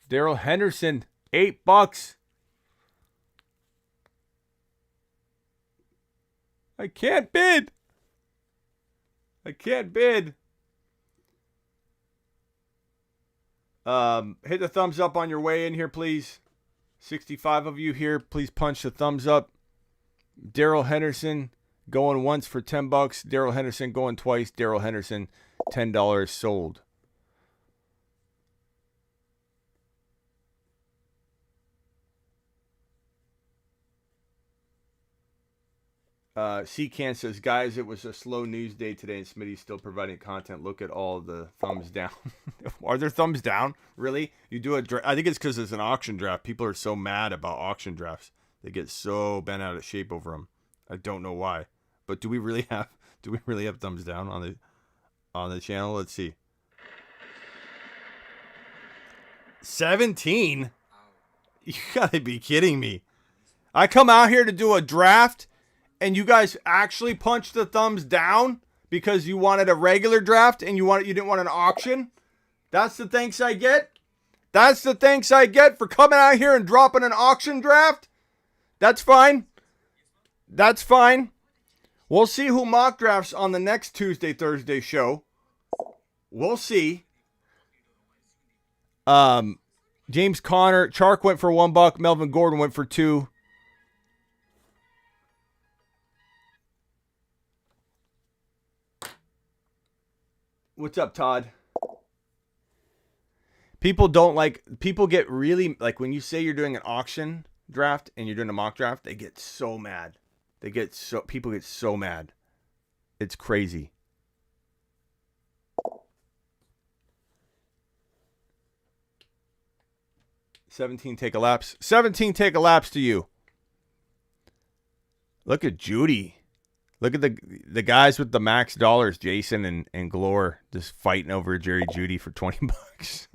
[SPEAKER 1] Darrell Henderson, $8. I can't bid. Hit the thumbs up on your way in here, please. 65 of you here. Please punch the thumbs up. Darrell Henderson going once for $10. Darrell Henderson going twice. Darrell Henderson, $10 sold. C-Can says, guys, it was a slow news day today, and Smitty's still providing content. Look at all the thumbs down. Are there thumbs down? Really? You do a I think it's because it's an auction draft. People are so mad about auction drafts. They get so bent out of shape over them. I don't know why. But do we really have Do we really have thumbs down on the channel? Let's see. 17? You gotta be kidding me. I come out here to do a draft, and you guys actually punched the thumbs down because you wanted a regular draft and you didn't want an auction? That's the thanks I get? That's the thanks I get for coming out here and dropping an auction draft? That's fine. That's fine. We'll see who mock drafts on the next Tuesday, Thursday show. We'll see. James Conner, Chark went for $1. Melvin Gordon went for $2. What's up, Todd? People get really, like when you say you're doing an auction draft and you're doing a mock draft, they get so mad. People get so mad. It's crazy. $17 take a lapse. $17 take a lapse to you. Look at Judy. Look at the guys with the max dollars, Jason and Glore, just fighting over Jerry Judy for $20.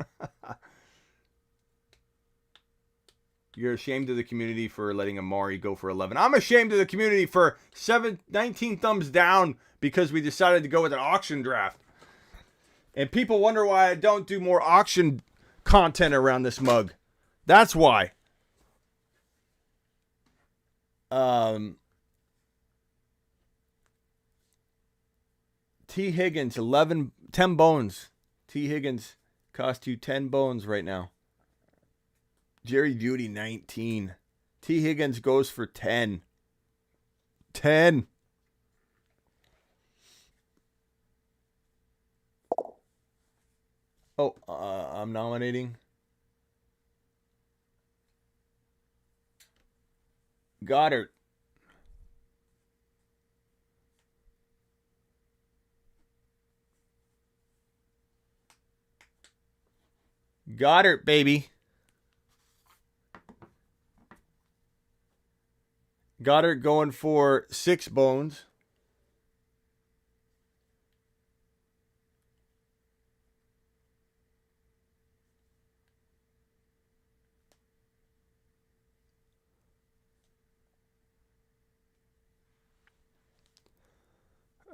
[SPEAKER 1] You're ashamed of the community for letting Amari go for 11. I'm ashamed of the community for 19 thumbs down because we decided to go with an auction draft. And people wonder why I don't do more auction content around this mug. That's why. T. Higgins, 10 bones. T. Higgins cost you 10 bones right now. Jerry Judy, 19. T. Higgins goes for 10. 10. Oh, I'm nominating. Goddard. Goddard, baby. Goddard going for 6 bones.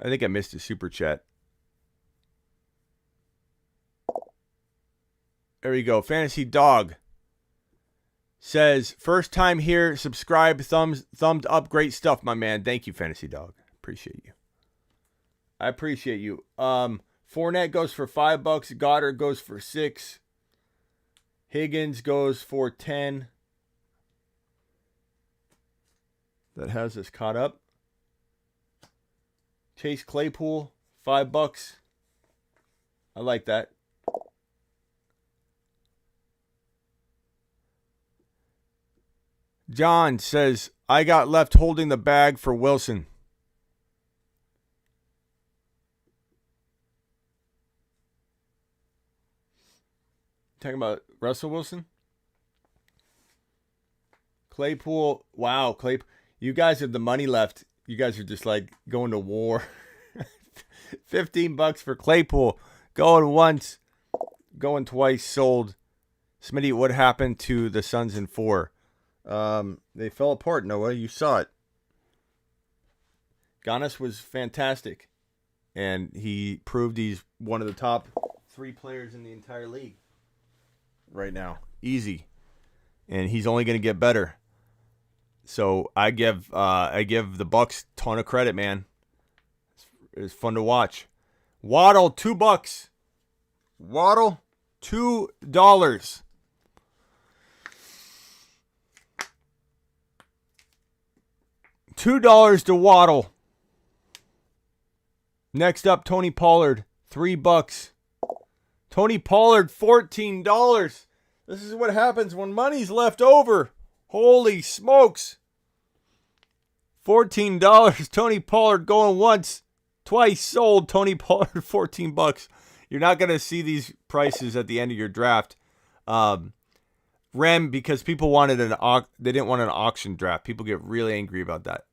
[SPEAKER 1] I think I missed a super chat. There we go. Fantasy Dog says, first time here, subscribe, thumbs up, great stuff, my man. Thank you, Fantasy Dog. Appreciate you. I appreciate you. Fournette goes for $5. Goddard goes for 6. Higgins goes for 10. That has us caught up. Chase Claypool, $5. I like that. John says, I got left holding the bag for Wilson. Talking about Russell Wilson? Claypool. Wow, Claypool. You guys have the money left. You guys are just like going to war. $15 for Claypool. Going once, going twice, sold. Smitty, what happened to the Suns in 4? They fell apart, Noah. You saw it. Giannis was fantastic. And he proved he's one of the top 3 players in the entire league right now. Easy. And he's only going to get better. So I give the Bucks a ton of credit, man. It's fun to watch. Waddle, $2. Waddle, $2. $2 to Waddle. Next up, Tony Pollard, $3. Tony Pollard, $14. This is what happens when money's left over. Holy smokes. $14. Tony Pollard going once, twice, sold. Tony Pollard, $14. You're not going to see these prices at the end of your draft. Rem, because people wanted they didn't want an auction draft. People get really angry about that.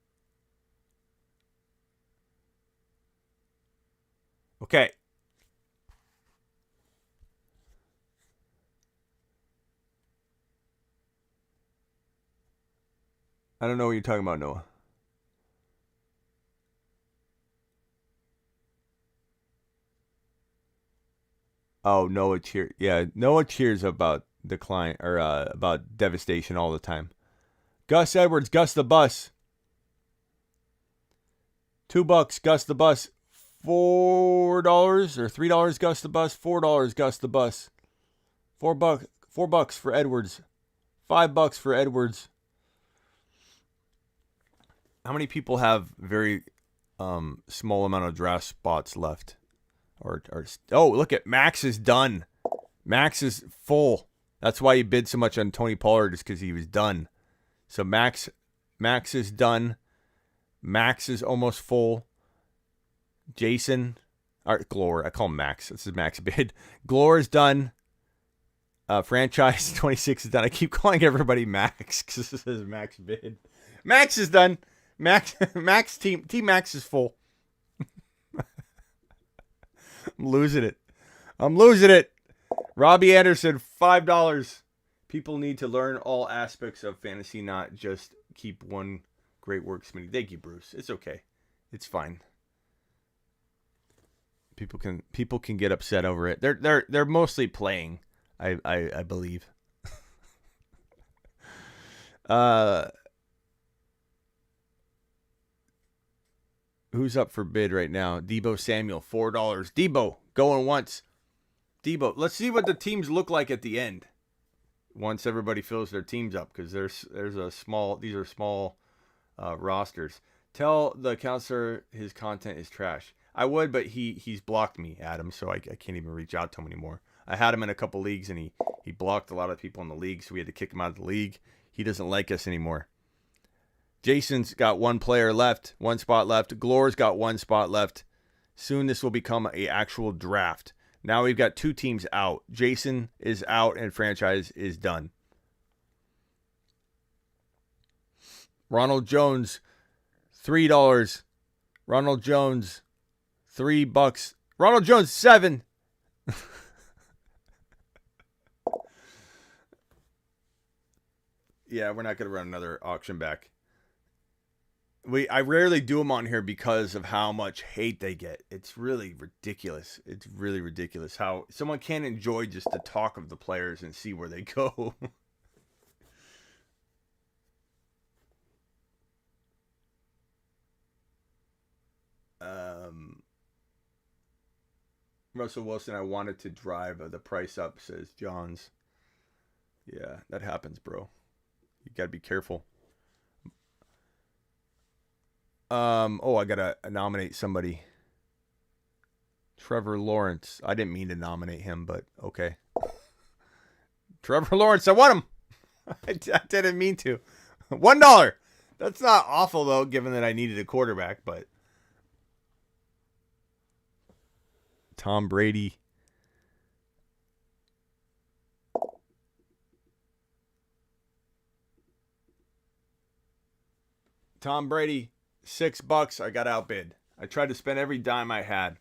[SPEAKER 1] Okay. I don't know what you're talking about, Noah. Oh, Noah cheers. Yeah, Noah cheers about decline or about devastation all the time. Gus Edwards, Gus the Bus. $2, Gus the Bus. $4 or $3, Gus the Bus. $4, Gus the Bus. $4 for Edwards. $5 for Edwards. How many people have very small amount of draft spots left? Oh, look at Max is done. Max is full. That's why he bid so much on Tony Pollard, is because he was done. So Max is done. Max is almost full. Jason, or Glore, I call him Max. This is Max bid. Glore is done. Franchise 26 is done. I keep calling everybody Max because this is Max bid. Max is done. Max team Max is full. I'm losing it. Robbie Anderson, $5. People need to learn all aspects of fantasy, not just keep one. Great work, Smitty. Thank you, Bruce. It's okay. It's fine. People can get upset over it. They're mostly playing, I believe. Who's up for bid right now? Debo Samuel, $4. Debo, going once. Debo, let's see what the teams look like at the end. Once everybody fills their teams up, because these are small rosters. Tell the counselor his content is trash. I would, but he's blocked me, Adam, so I can't even reach out to him anymore. I had him in a couple leagues, and he blocked a lot of people in the league, so we had to kick him out of the league. He doesn't like us anymore. Jason's got one spot left. Glore's got one spot left. Soon this will become an actual draft. Now we've got two teams out. Jason is out and franchise is done. Ronald Jones, $3. Ronald Jones, $3. Ronald Jones, $7. Yeah, we're not going to run another auction back. I rarely do them on here because of how much hate they get. It's really ridiculous. It's really ridiculous how someone can't enjoy just the talk of the players and see where they go. Russell Wilson, I wanted to drive the price up, says Johns. Yeah, that happens, bro. You got to be careful. I gotta nominate somebody. Trevor Lawrence. I didn't mean to nominate him, but okay. Trevor Lawrence, I want him. I didn't mean to. $1. That's not awful though, given that I needed a quarterback, but Tom Brady. Tom Brady. $6. I got outbid. I tried to spend every dime I had.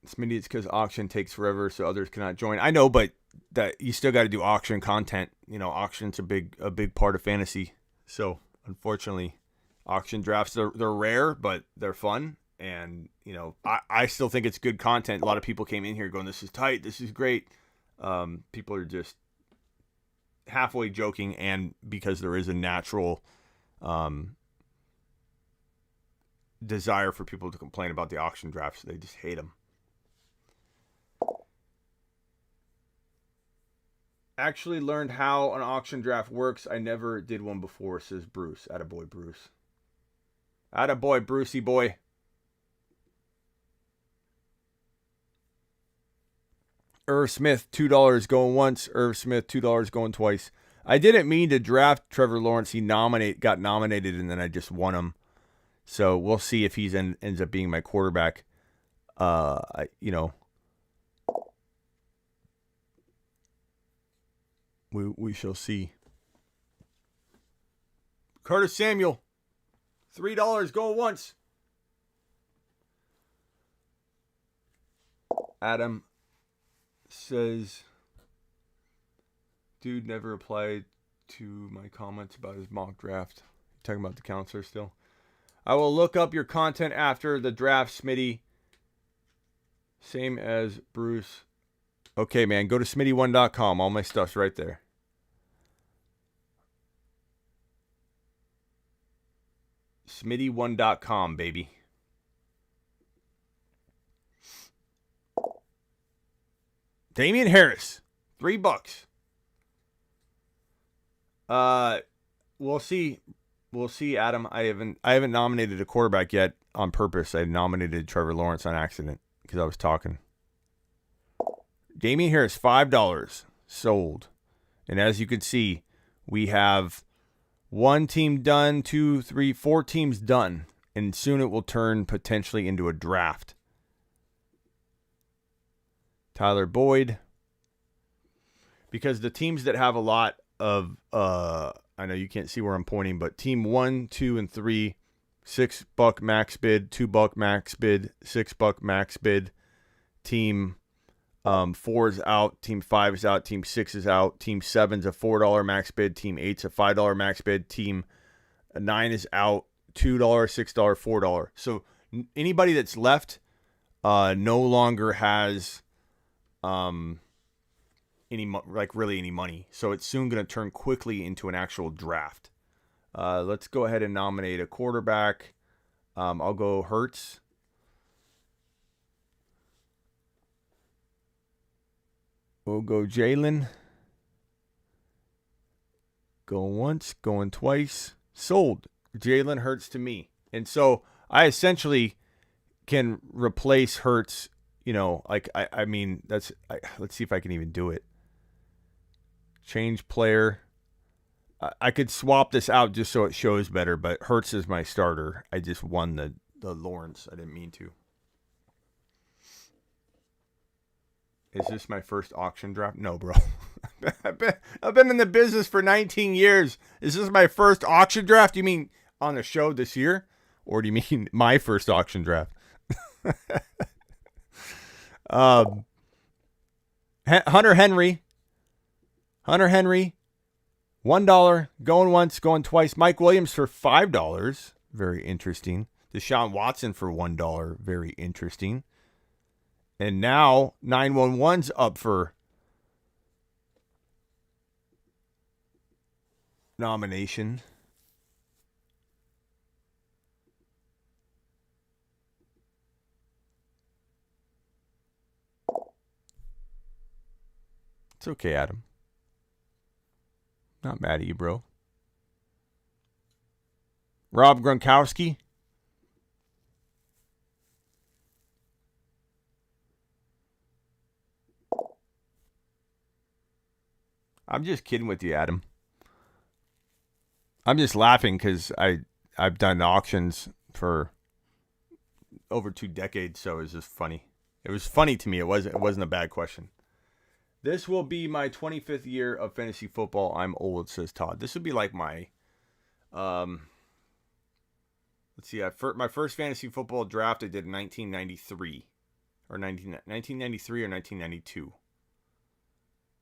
[SPEAKER 1] Smitty, it's because auction takes forever, so others cannot join. I know, but that you still got to do auction content. You know, auction's a big part of fantasy. So unfortunately, auction drafts they're rare, but they're fun. And you know, I still think it's good content. A lot of people came in here going, "This is tight. This is great." People are just halfway joking, and because there is a natural desire for people to complain about the auction drafts, they just hate them. Actually learned how an auction draft works. I never did one before, says Bruce. Attaboy, Bruce. Attaboy, Brucey boy. Irv Smith, $2 going once. Irv Smith, $2 going twice. I didn't mean to draft Trevor Lawrence. He got nominated, and then I just won him. So we'll see if he ends up being my quarterback. We shall see. Curtis Samuel, $3 going once. Adam says, dude never replied to my comments about his mock draft. Talking about the counselor still. I will look up your content after the draft, Smitty. Same as Bruce. Okay, man. Go to smitty1.com. All my stuff's right there. Smitty1.com, baby. Damian Harris, $3. We'll see. We'll see, Adam. I haven't nominated a quarterback yet on purpose. I nominated Trevor Lawrence on accident because I was talking. Damian Harris, $5 sold. And as you can see, we have one team done, 2, 3, 4 teams done. And soon it will turn potentially into a draft. Tyler Boyd. Because the teams that have a lot of, I know you can't see where I'm pointing, but team 1, 2, and 3, $6 max bid, $2 max bid, $6 max bid. Team 4 is out, team 5 is out, team 6 is out, team 7's a $4 max bid, team 8's a $5 max bid, team 9 is out, $2, $6, $4. So anybody that's left no longer has really any money. So it's soon going to turn quickly into an actual draft. Let's go ahead and nominate a quarterback. I'll go Hurts. We'll go Jalen. Going once, going twice. Sold. Jalen Hurts to me. And so I essentially can replace Hurts, let's see if I can even do it. Change player. I could swap this out just so it shows better, but Hurts is my starter. I just won the Lawrence. I didn't mean to. Is this my first auction draft? No, bro. I've been in the business for 19 years. Is this my first auction draft? You mean on the show this year? Or do you mean my first auction draft? Hunter Henry, $1, going once, going twice. Mike Williams for $5, very interesting. Deshaun Watson for $1, very interesting. And now 911's up for nomination. It's okay, Adam. Not mad at you, bro. Rob Gronkowski. I'm just kidding with you, Adam. I'm just laughing because I've done auctions for over 2 decades, so it's just funny. It was funny to me. It wasn't a bad question. This will be my 25th year of fantasy football. I'm old, says Todd. This would be like my, let's see, my first fantasy football draft I did in 1993. Or 1993 or 1992.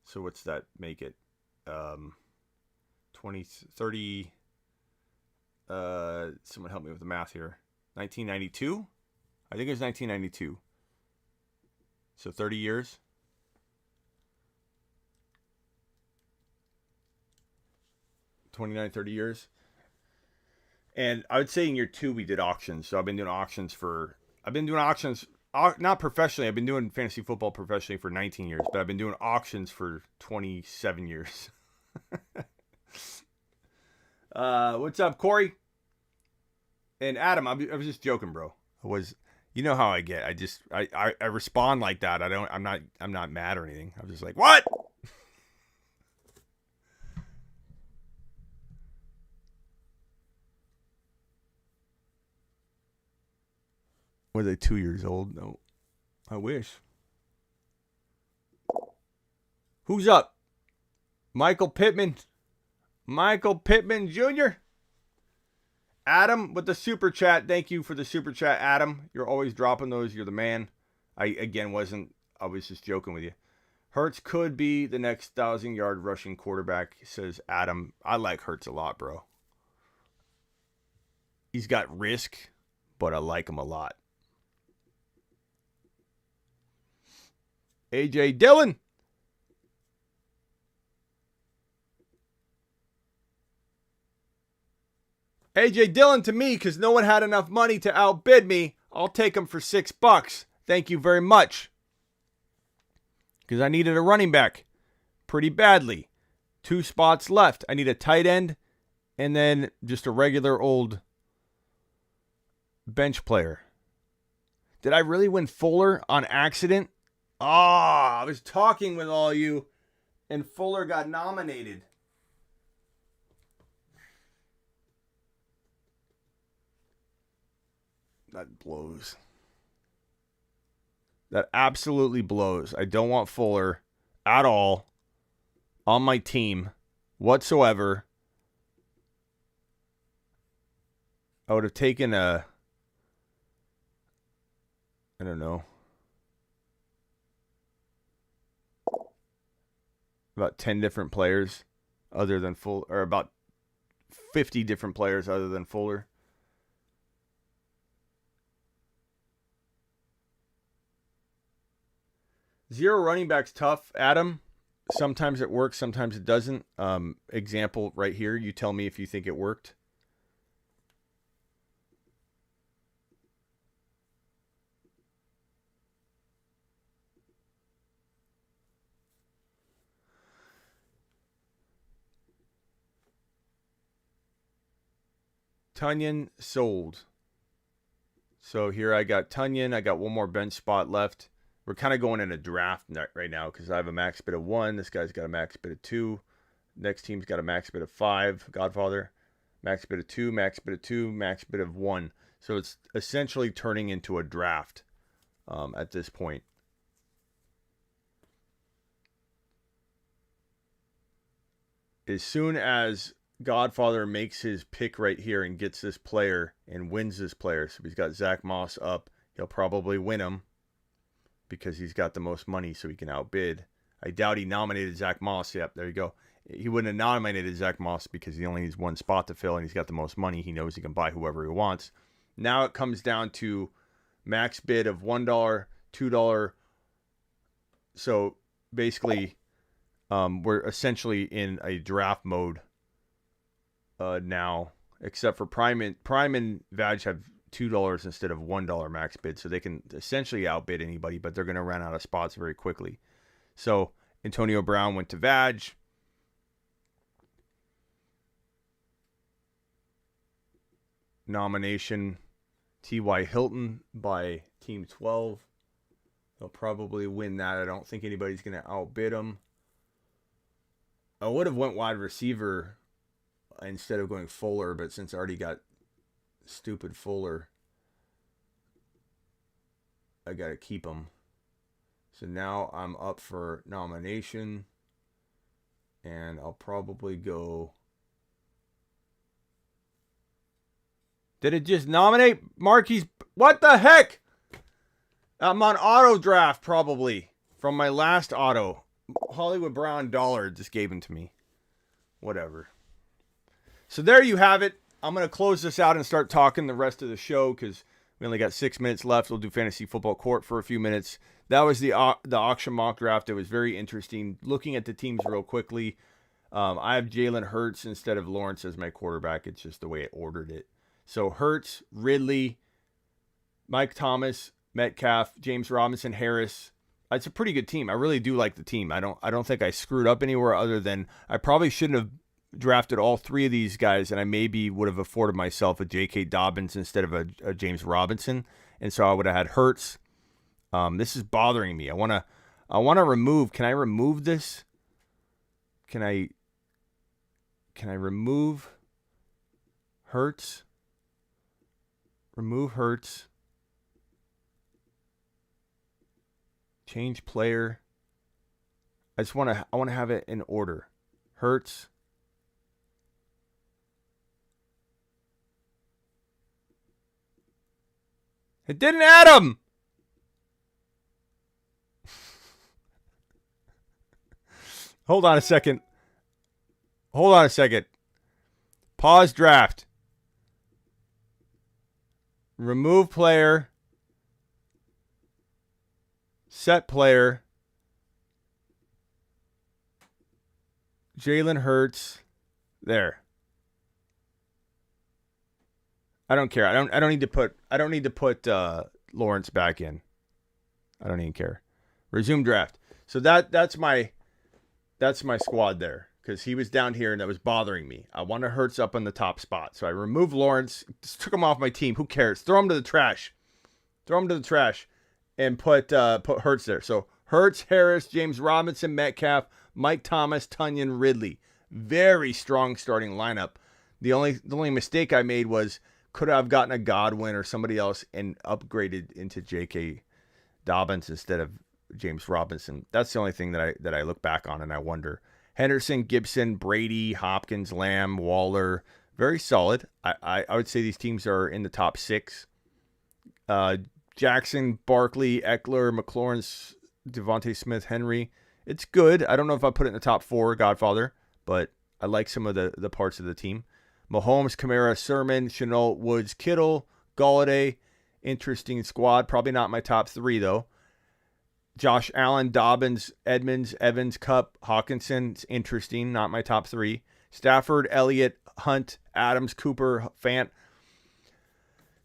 [SPEAKER 1] So what's that make it? 20, 30, someone help me with the math here. 1992? I think it was 1992. So 30 years. 29, 30 years. And I would say in year 2 we did auctions. So I've been doing auctions, not professionally. I've been doing fantasy football professionally for 19 years, but I've been doing auctions for 27 years. What's up, Corey? And Adam, I was just joking, bro. You know how I get. I respond like that. I'm not mad or anything. I'm just like, what? Was I 2 years old? No. I wish. Who's up? Michael Pittman. Michael Pittman Jr. Adam with the super chat. Thank you for the super chat, Adam. You're always dropping those. You're the man. I was just joking with you. Hurts could be the next 1,000-yard rushing quarterback, says Adam. I like Hurts a lot, bro. He's got risk, but I like him a lot. AJ Dillon. AJ Dillon to me, because no one had enough money to outbid me. I'll take him for $6. Thank you very much. Because I needed a running back pretty badly. 2 spots left. I need a tight end and then just a regular old bench player. Did I really win Fuller on accident? I was talking with all you and Fuller got nominated. That blows. That absolutely blows. I don't want Fuller at all on my team whatsoever. I would have taken I don't know, about 10 different players other than Fuller, or about 50 different players other than Fuller. Zero running backs tough, Adam. Sometimes it works, sometimes it doesn't. Example right here. You tell me if you think it worked. Tunyon sold. So here I got Tunyon. I got one more bench spot left. We're kind of going in a draft right now because I have a max bid of 1. This guy's got a max bid of 2. Next team's got a max bid of 5. Godfather. Max bid of 2, max bid of 2, max bid of 1. So it's essentially turning into a draft at this point. As soon as Godfather makes his pick right here and gets this player and wins this player, so he's got Zach Moss up, he'll probably win him because he's got the most money so he can outbid. I doubt he nominated Zach Moss. Yep, there you go. He wouldn't have nominated Zach Moss because he only needs one spot to fill and he's got the most money. He knows he can buy whoever he wants. Now it comes down to max bid of $1, $2. So basically, we're essentially in a draft mode now, except for Prime and Vag have $2 instead of $1 max bid, so they can essentially outbid anybody, but they're going to run out of spots very quickly. So Antonio Brown went to Vag. Nomination T.Y. Hilton by Team 12. They'll probably win that. I don't think anybody's going to outbid him. I would have went wide receiver instead of going Fuller, but since I already got stupid Fuller, I got to keep him. So now I'm up for nomination, and I'll probably go... Did it just nominate Marquise? What the heck? I'm on auto draft probably from my last auto. Hollywood Brown dollar just gave him to me. Whatever. So there you have it. I'm going to close this out and start talking the rest of the show because we only got 6 minutes left. We'll do Fantasy Football Court for a few minutes. That was the auction mock draft. It was very interesting. Looking at the teams real quickly, I have Jalen Hurts instead of Lawrence as my quarterback. It's just the way I ordered it. So Hurts, Ridley, Mike Thomas, Metcalf, James Robinson, Harris. It's a pretty good team. I really do like the team. I don't think I screwed up anywhere other than I probably shouldn't have drafted all 3 of these guys, and I maybe would have afforded myself a J.K. Dobbins instead of a James Robinson, and so I would have had Hurts. This is bothering me. I want to remove. Can I remove this? Can I remove Hurts? Remove Hurts. Change player. I want to have it in order. Hurts. It didn't add him. Hold on a second. Pause draft. Remove player. Set player. Jalen Hurts. There. I don't care. I don't need to put Lawrence back in. I don't even care. Resume draft. So that's my squad there, because he was down here and that was bothering me. I wanted Hurts up on the top spot. So I removed Lawrence, just took him off my team. Who cares? Throw him to the trash. And put Hurts there. So Hurts, Harris, James Robinson, Metcalf, Mike Thomas, Tunyon, Ridley. Very strong starting lineup. The only mistake I made was could I have gotten a Godwin or somebody else and upgraded into J.K. Dobbins instead of James Robinson. That's the only thing that I look back on and I wonder. Henderson, Gibson, Brady, Hopkins, Lamb, Waller, very solid. I would say these teams are in the top 6. Jackson, Barkley, Eckler, McLaurin, Devontae Smith, Henry. It's good. I don't know if I put it in the top 4, Godfather, but I like some of the parts of the team. Mahomes, Kamara, Sermon, Shenault, Woods, Kittle, Galladay. Interesting squad. Probably not my top 3, though. Josh Allen, Dobbins, Edmonds, Evans, Kupp, Hawkinson. It's interesting. Not my top 3. Stafford, Elliott, Hunt, Adams, Cooper, Fant.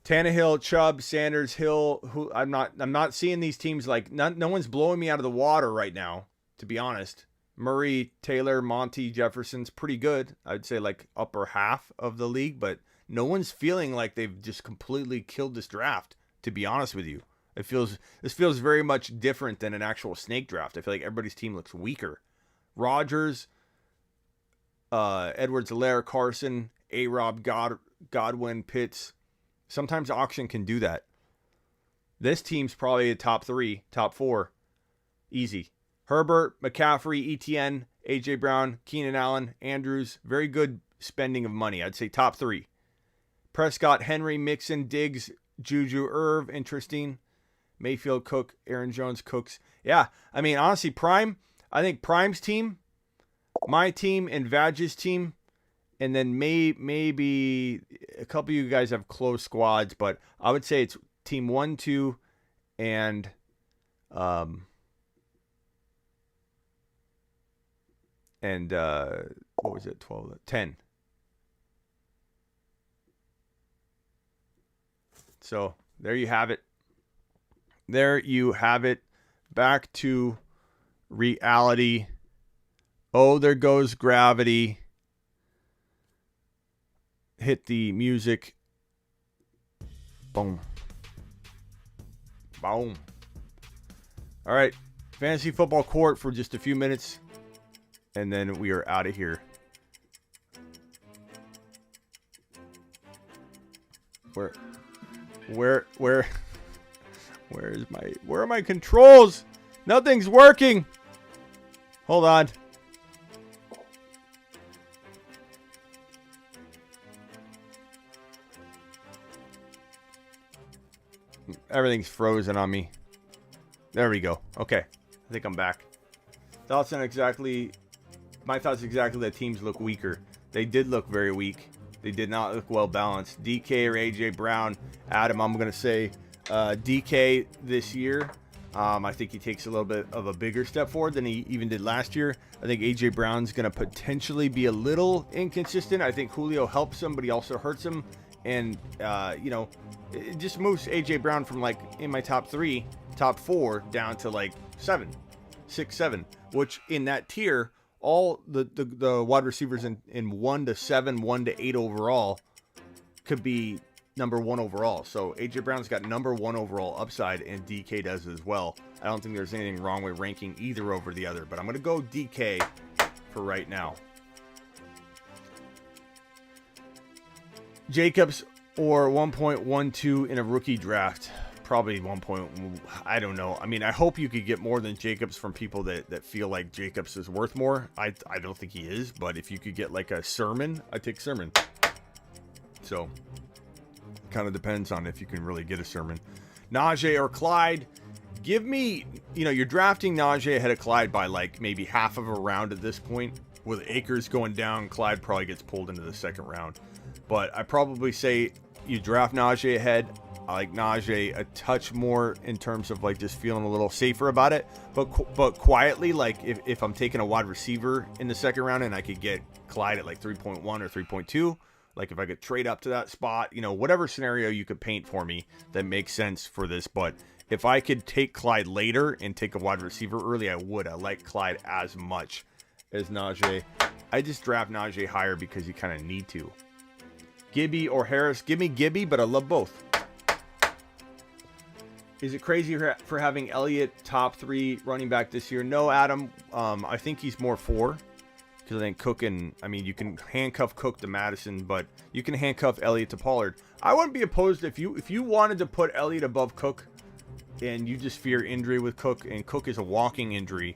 [SPEAKER 1] Tannehill, Chubb, Sanders, Hill. Who I'm not seeing these teams like no one's blowing me out of the water right now, to be honest. Murray, Taylor, Monty, Jefferson's pretty good. I'd say like upper half of the league, but no one's feeling like they've just completely killed this draft, to be honest with you. This feels very much different than an actual snake draft. I feel like everybody's team looks weaker. Rodgers, Edwards-Helaire, Carson, A-Rob, Godwin, Pitts. Sometimes auction can do that. This team's probably a top 3, top 4. Easy. Herbert, McCaffrey, ETN, A.J. Brown, Keenan Allen, Andrews. Very good spending of money. I'd say top 3. Prescott, Henry, Mixon, Diggs, Juju, Irv. Interesting. Mayfield, Cook, Aaron Jones, Cooks. Yeah, I mean, honestly, I think Prime's team, my team, and Vag's team, and then maybe a couple of you guys have close squads, but I would say it's team 1, 2, and what was it? 12, 10. So there you have it. Back to reality. Oh, there goes gravity. Hit the music. Boom. Boom. All right. Fantasy football court for just a few minutes. And then we are out of here. Where are my controls? Nothing's working. Hold on. Everything's frozen on me. There we go. Okay. I think I'm back. My thoughts exactly that teams look weaker. They did look very weak. They did not look well balanced. DK or AJ Brown. Adam, I'm going to say DK this year. I think he takes a little bit of a bigger step forward than he even did last year. I think AJ Brown's going to potentially be a little inconsistent. I think Julio helps him, but he also hurts him. And, it just moves AJ Brown from like in my top 3, top 4 down to like 6, 7, which in that tier, all the wide receivers in 1 to 7, 1 to 8 overall could be number 1 overall. So AJ Brown's got number 1 overall upside, and DK does as well. I don't think there's anything wrong with ranking either over the other, but I'm going to go DK for right now. Jacobs or 1.12 in a rookie draft. Probably 1. I don't know. I mean, I hope you could get more than Jacobs from people that feel like Jacobs is worth more. I don't think he is, but if you could get like a Sermon, I take Sermon. So, kind of depends on if you can really get a Sermon. Najee or Clyde. Give me, you're drafting Najee ahead of Clyde by like maybe half of a round at this point. With Akers going down, Clyde probably gets pulled into the second round. But I probably say you draft Najee ahead. I like Najee a touch more in terms of like just feeling a little safer about it. But quietly, like if I'm taking a wide receiver in the second round and I could get Clyde at like 3.1 or 3.2, like if I could trade up to that spot, whatever scenario you could paint for me that makes sense for this. But if I could take Clyde later and take a wide receiver early, I would. I like Clyde as much as Najee. I just draft Najee higher because you kind of need to. Gibby or Harris? Give me Gibby, but I love both. Is it crazy for having Elliott top 3 running back this year? No, Adam. I think he's more 4. Because I think Cook you can handcuff Cook to Madison, but you can handcuff Elliott to Pollard. I wouldn't be opposed if you wanted to put Elliott above Cook and you just fear injury with Cook, and Cook is a walking injury.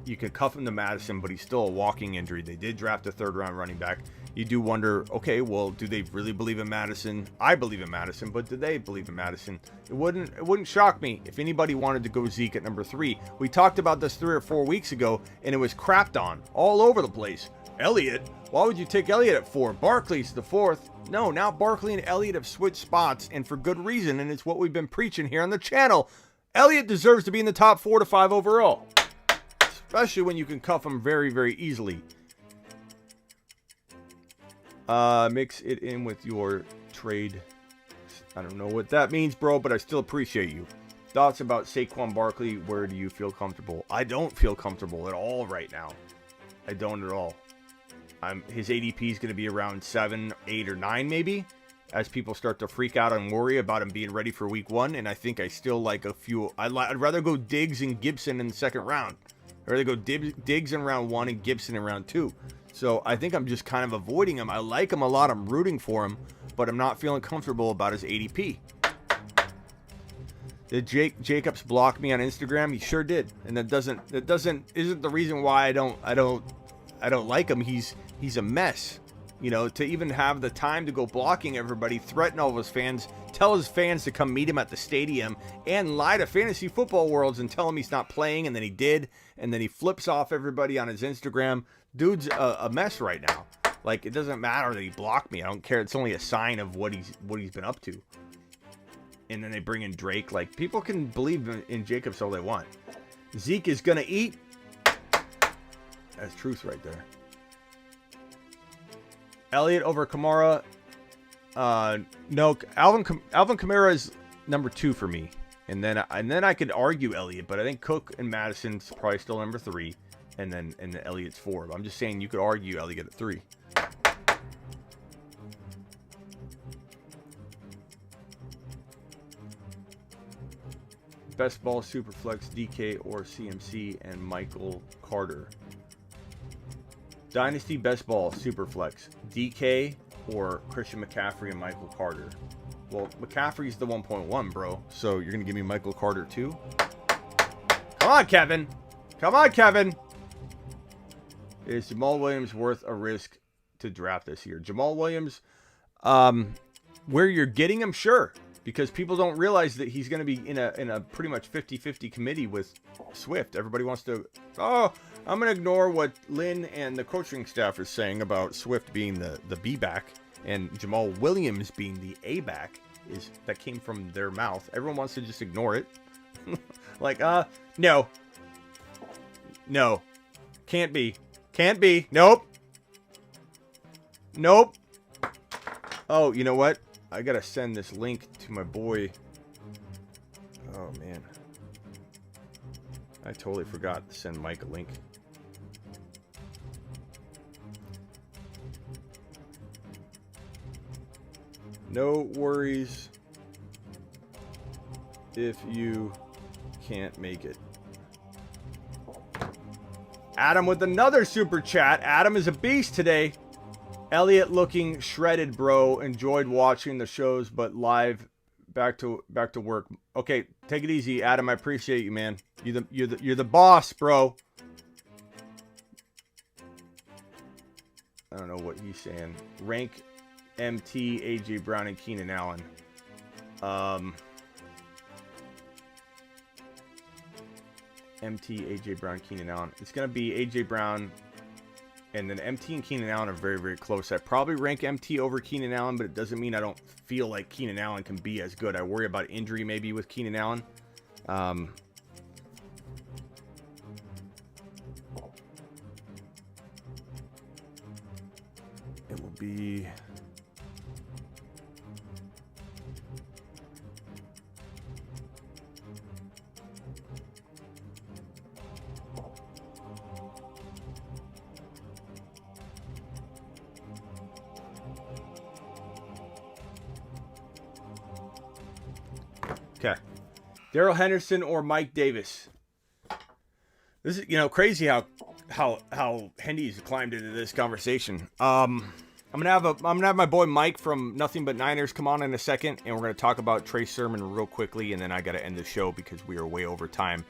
[SPEAKER 1] You can cuff him to Madison, but he's still a walking injury. They did draft a 3rd-round running back. You do wonder, okay, well, do they really believe in Madison? I believe in Madison, but do they believe in Madison? It wouldn't shock me if anybody wanted to go Zeke at number 3. We talked about this 3 or 4 weeks ago, and it was crapped on all over the place. Elliott? Why would you take Elliott at 4? Barkley's the 4th. No, now Barkley and Elliott have switched spots, and for good reason, and it's what we've been preaching here on the channel. Elliott deserves to be in the top 4 to 5 overall. Especially when you can cuff him very, very easily. Mix it in with your trade. I don't know what that means, bro, but I still appreciate you. Thoughts about Saquon Barkley? Where do you feel comfortable? I don't feel comfortable at all right now. I don't at all. His ADP is going to be around 7, 8, or 9 maybe, as people start to freak out and worry about him being ready for week 1. And I think I still like a few. I'd rather go Diggs and Gibson in the second round. I'd rather go Diggs in round 1 and Gibson in round 2. So I think I'm just kind of avoiding him. I like him a lot. I'm rooting for him, but I'm not feeling comfortable about his ADP. Did Jacobs block me on Instagram? He sure did, and that isn't the reason why I don't like him. He's a mess. To even have the time to go blocking everybody, threaten all of his fans, tell his fans to come meet him at the stadium, and lie to Fantasy Football Worlds and tell him he's not playing, and then he did, and then he flips off everybody on his Instagram. Dude's a mess right now. Like, it doesn't matter that he blocked me. I don't care. It's only a sign of what he's been up to. And then they bring in Drake. Like, people can believe in Jacobs all they want. Zeke is gonna eat. That's truth right there. Elliott over Kamara. No, Alvin Kamara is number 2 for me. And then I could argue Elliott, but I think Cook and Madison's probably still number 3. And then Elliott's 4. But I'm just saying you could argue Elliott at 3. Best ball Superflex, DK or CMC, and Michael Carter. Dynasty best ball Superflex, DK or Christian McCaffrey and Michael Carter. Well, McCaffrey's the 1.1, bro. So you're gonna give me Michael Carter too? Come on, Kevin. Come on, Kevin. Is Jamal Williams worth a risk to draft this year? Jamal Williams, where you're getting him, sure. Because people don't realize that he's going to be in a pretty much 50-50 committee with Swift. Everybody wants to, I'm going to ignore what Lynn and the coaching staff are saying about Swift being the B back and Jamal Williams being the A back. That came from their mouth. Everyone wants to just ignore it. Like, no. No. Can't be. Can't be. Nope. Nope. Oh, you know what? I gotta send this link to my boy. Oh, man. I totally forgot to send Mike a link. No worries if you can't make it. Adam with another super chat. Adam is a beast today. Elliott looking shredded, bro. Enjoyed watching the shows, but live back to work. Okay, take it easy, Adam. I appreciate you, man. You're the boss, bro. I don't know what he's saying. Rank MT, AJ Brown, and Keenan Allen. MT, AJ Brown, Keenan Allen. It's going to be AJ Brown, and then MT and Keenan Allen are very, very close. I probably rank MT over Keenan Allen, but it doesn't mean I don't feel like Keenan Allen can be as good. I worry about injury maybe with Keenan Allen. It will be... Okay. Darrell Henderson or Mike Davis. This is, crazy how Hendy's climbed into this conversation. I'm gonna have my boy Mike from Nothing But Niners come on in a second, and we're gonna talk about Trey Sermon real quickly, and then I gotta end the show because we are way over time.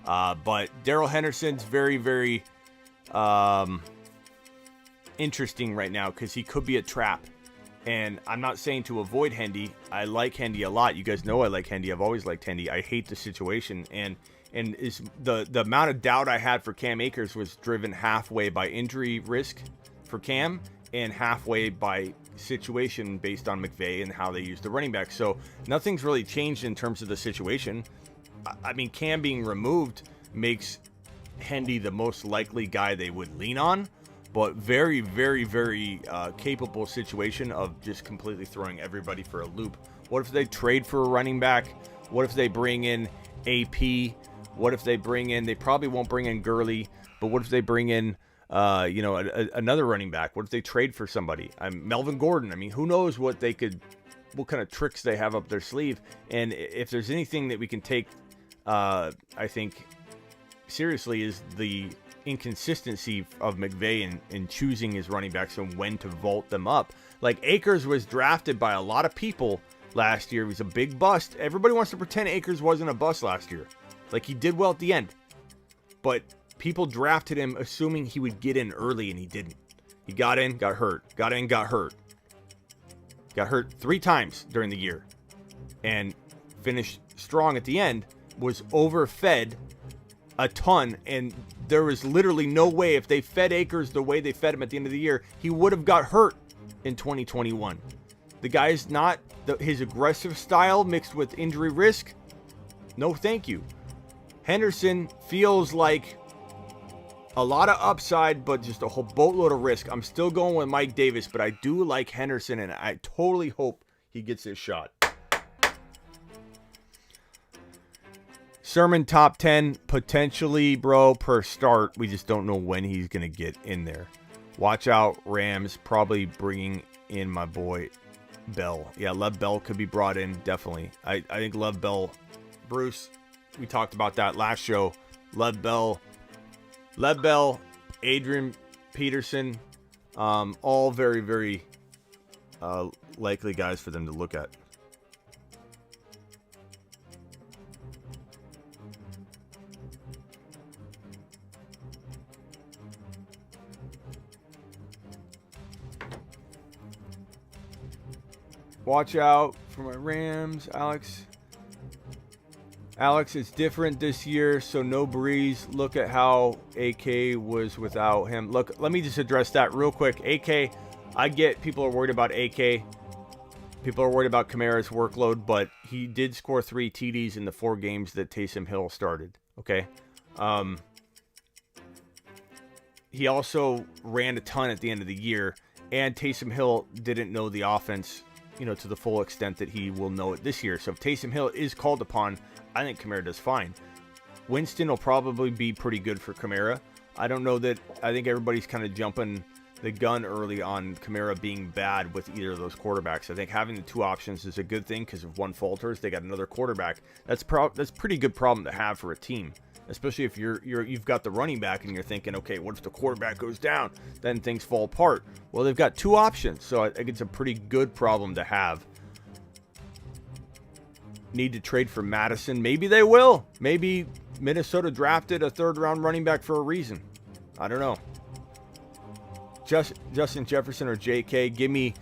[SPEAKER 1] But Darrell Henderson's very, very interesting right now because he could be a trap. And I'm not saying to avoid Hendy. I like Hendy a lot. You guys know I like Hendy. I've always liked Hendy. I hate the situation. And is the amount of doubt I had for Cam Akers was driven halfway by injury risk for Cam and halfway by situation based on McVay and how they use the running back. So nothing's really changed in terms of the situation. I mean, Cam being removed makes Hendy the most likely guy they would lean on. But very, very, very capable situation of just completely throwing everybody for a loop. What if they trade for a running back? What if they bring in AP? What if they bring in, they probably won't bring in Gurley, but what if they bring in, another running back? What if they trade for somebody? Melvin Gordon. I mean, who knows what kind of tricks they have up their sleeve. And if there's anything that we can take, I think, seriously is the inconsistency of McVay in choosing his running backs and when to vault them up. Like Akers was drafted by a lot of people last year. He was a big bust. Everybody wants to pretend Akers wasn't a bust last year. Like he did well at the end. But people drafted him assuming he would get in early and he didn't. He got in, got hurt. Got in, got hurt. Got hurt 3 times during the year. And finished strong at the end. Was overfed a ton, and there was literally no way if they fed Akers the way they fed him at the end of the year, he would have got hurt in 2021. The guy's not his aggressive style mixed with injury risk. No, thank you. Henderson feels like a lot of upside, but just a whole boatload of risk. I'm still going with Mike Davis, but I do like Henderson, and I totally hope he gets his shot. Sermon top 10, potentially, bro, per start. We just don't know when he's going to get in there. Watch out, Rams, probably bringing in my boy Bell. Yeah, Lev Bell could be brought in, definitely. I think Lev Bell, Bruce, we talked about that last show. Lev Bell, Adrian Peterson, all very, very likely guys for them to look at. Watch out for my Rams, Alex. Alex, it's different this year, so no Breeze. Look at how AK was without him. Look, let me just address that real quick. AK, I get people are worried about AK. People are worried about Kamara's workload, but he did score 3 TDs in the 4 games that Taysom Hill started. Okay. He also ran a ton at the end of the year, and Taysom Hill didn't know the offense, to the full extent that he will know it this year. So if Taysom Hill is called upon, I think Kamara does fine. Winston will probably be pretty good for Kamara. I don't know that, I think everybody's kind of jumping the gun early on Kamara being bad with either of those quarterbacks. I think having the 2 options is a good thing because if one falters, they got another quarterback. That's pretty good problem to have for a team, especially if you've got the running back and you're thinking, okay, what if the quarterback goes down? Then things fall apart. Well, they've got 2 options, so I think it's a pretty good problem to have. Need to trade for Madison? Maybe they will. Maybe Minnesota drafted a 3rd-round running back for a reason. I don't know. Justin Jefferson or JK? Give me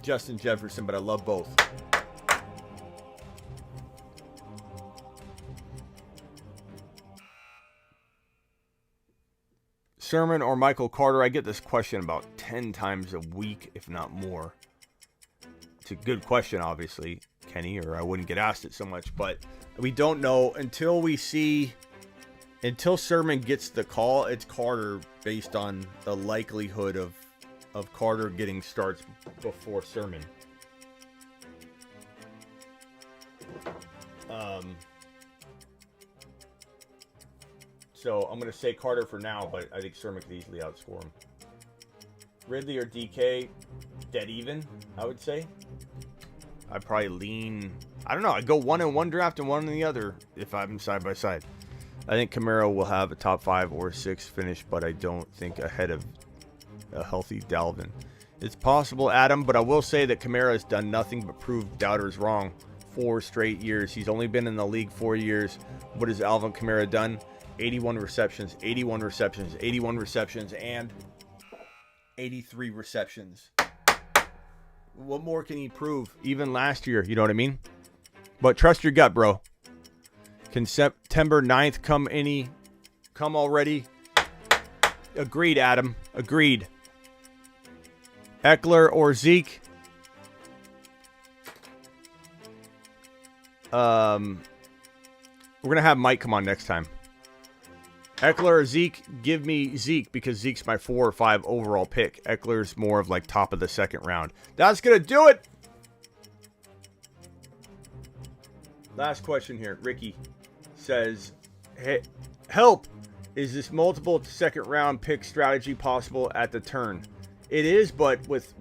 [SPEAKER 1] Justin Jefferson, but I love both. Sermon or Michael Carter? I get this question about 10 times a week, if not more. It's a good question, obviously, Kenny, or I wouldn't get asked it so much. But we don't know until we see, until Sermon gets the call. It's Carter based on the likelihood of Carter getting starts before Sermon. So I'm going to say Carter for now, but I think Sermon could easily outscore him. Ridley or DK, dead even, I would say. I'd probably lean, I don't know, I'd go one in one draft and one in the other if I'm side by side. I think Kamara will have a top 5 or 6 finish, but I don't think ahead of a healthy Dalvin. It's possible, Adam, but I will say that Kamara has done nothing but prove doubters wrong 4 straight years. He's only been in the league 4 years. What has Alvin Kamara done? 81 receptions, 81 receptions, 81 receptions, and 83 receptions. What more can he prove? Even last year, you know what I mean? But trust your gut, bro. Can September 9th come already? Agreed, Adam. Agreed. Eckler or Zeke? We're going to have Mike come on next time. Eckler or Zeke? Give me Zeke because Zeke's my 4 or 5 overall pick. Eckler's more of like top of the second round. That's going to do it. Last question here. Ricky says, hey, help. Is this multiple second round pick strategy possible at the turn? It is, but with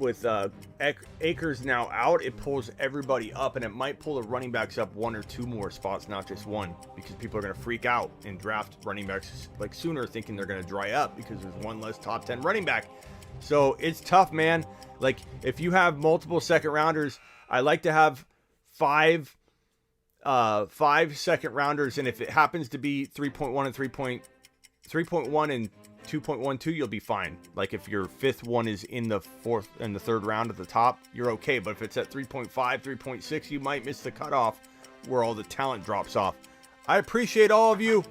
[SPEAKER 1] Akers now out, it pulls everybody up, and it might pull the running backs up 1 or 2 more spots, not just 1, because people are going to freak out and draft running backs like sooner, thinking they're going to dry up because there's 1 less top 10 running back. So it's tough, man. Like if you have multiple second rounders, I like to have 5 second rounders, and if it happens to be 3.1 and 3.1 and 2.12, you'll be fine. Like if your 5th one is in the 4th and the 3rd round at the top, you're okay. But if it's at 3.5, 3.6, you might miss the cutoff where all the talent drops off. I appreciate all of you.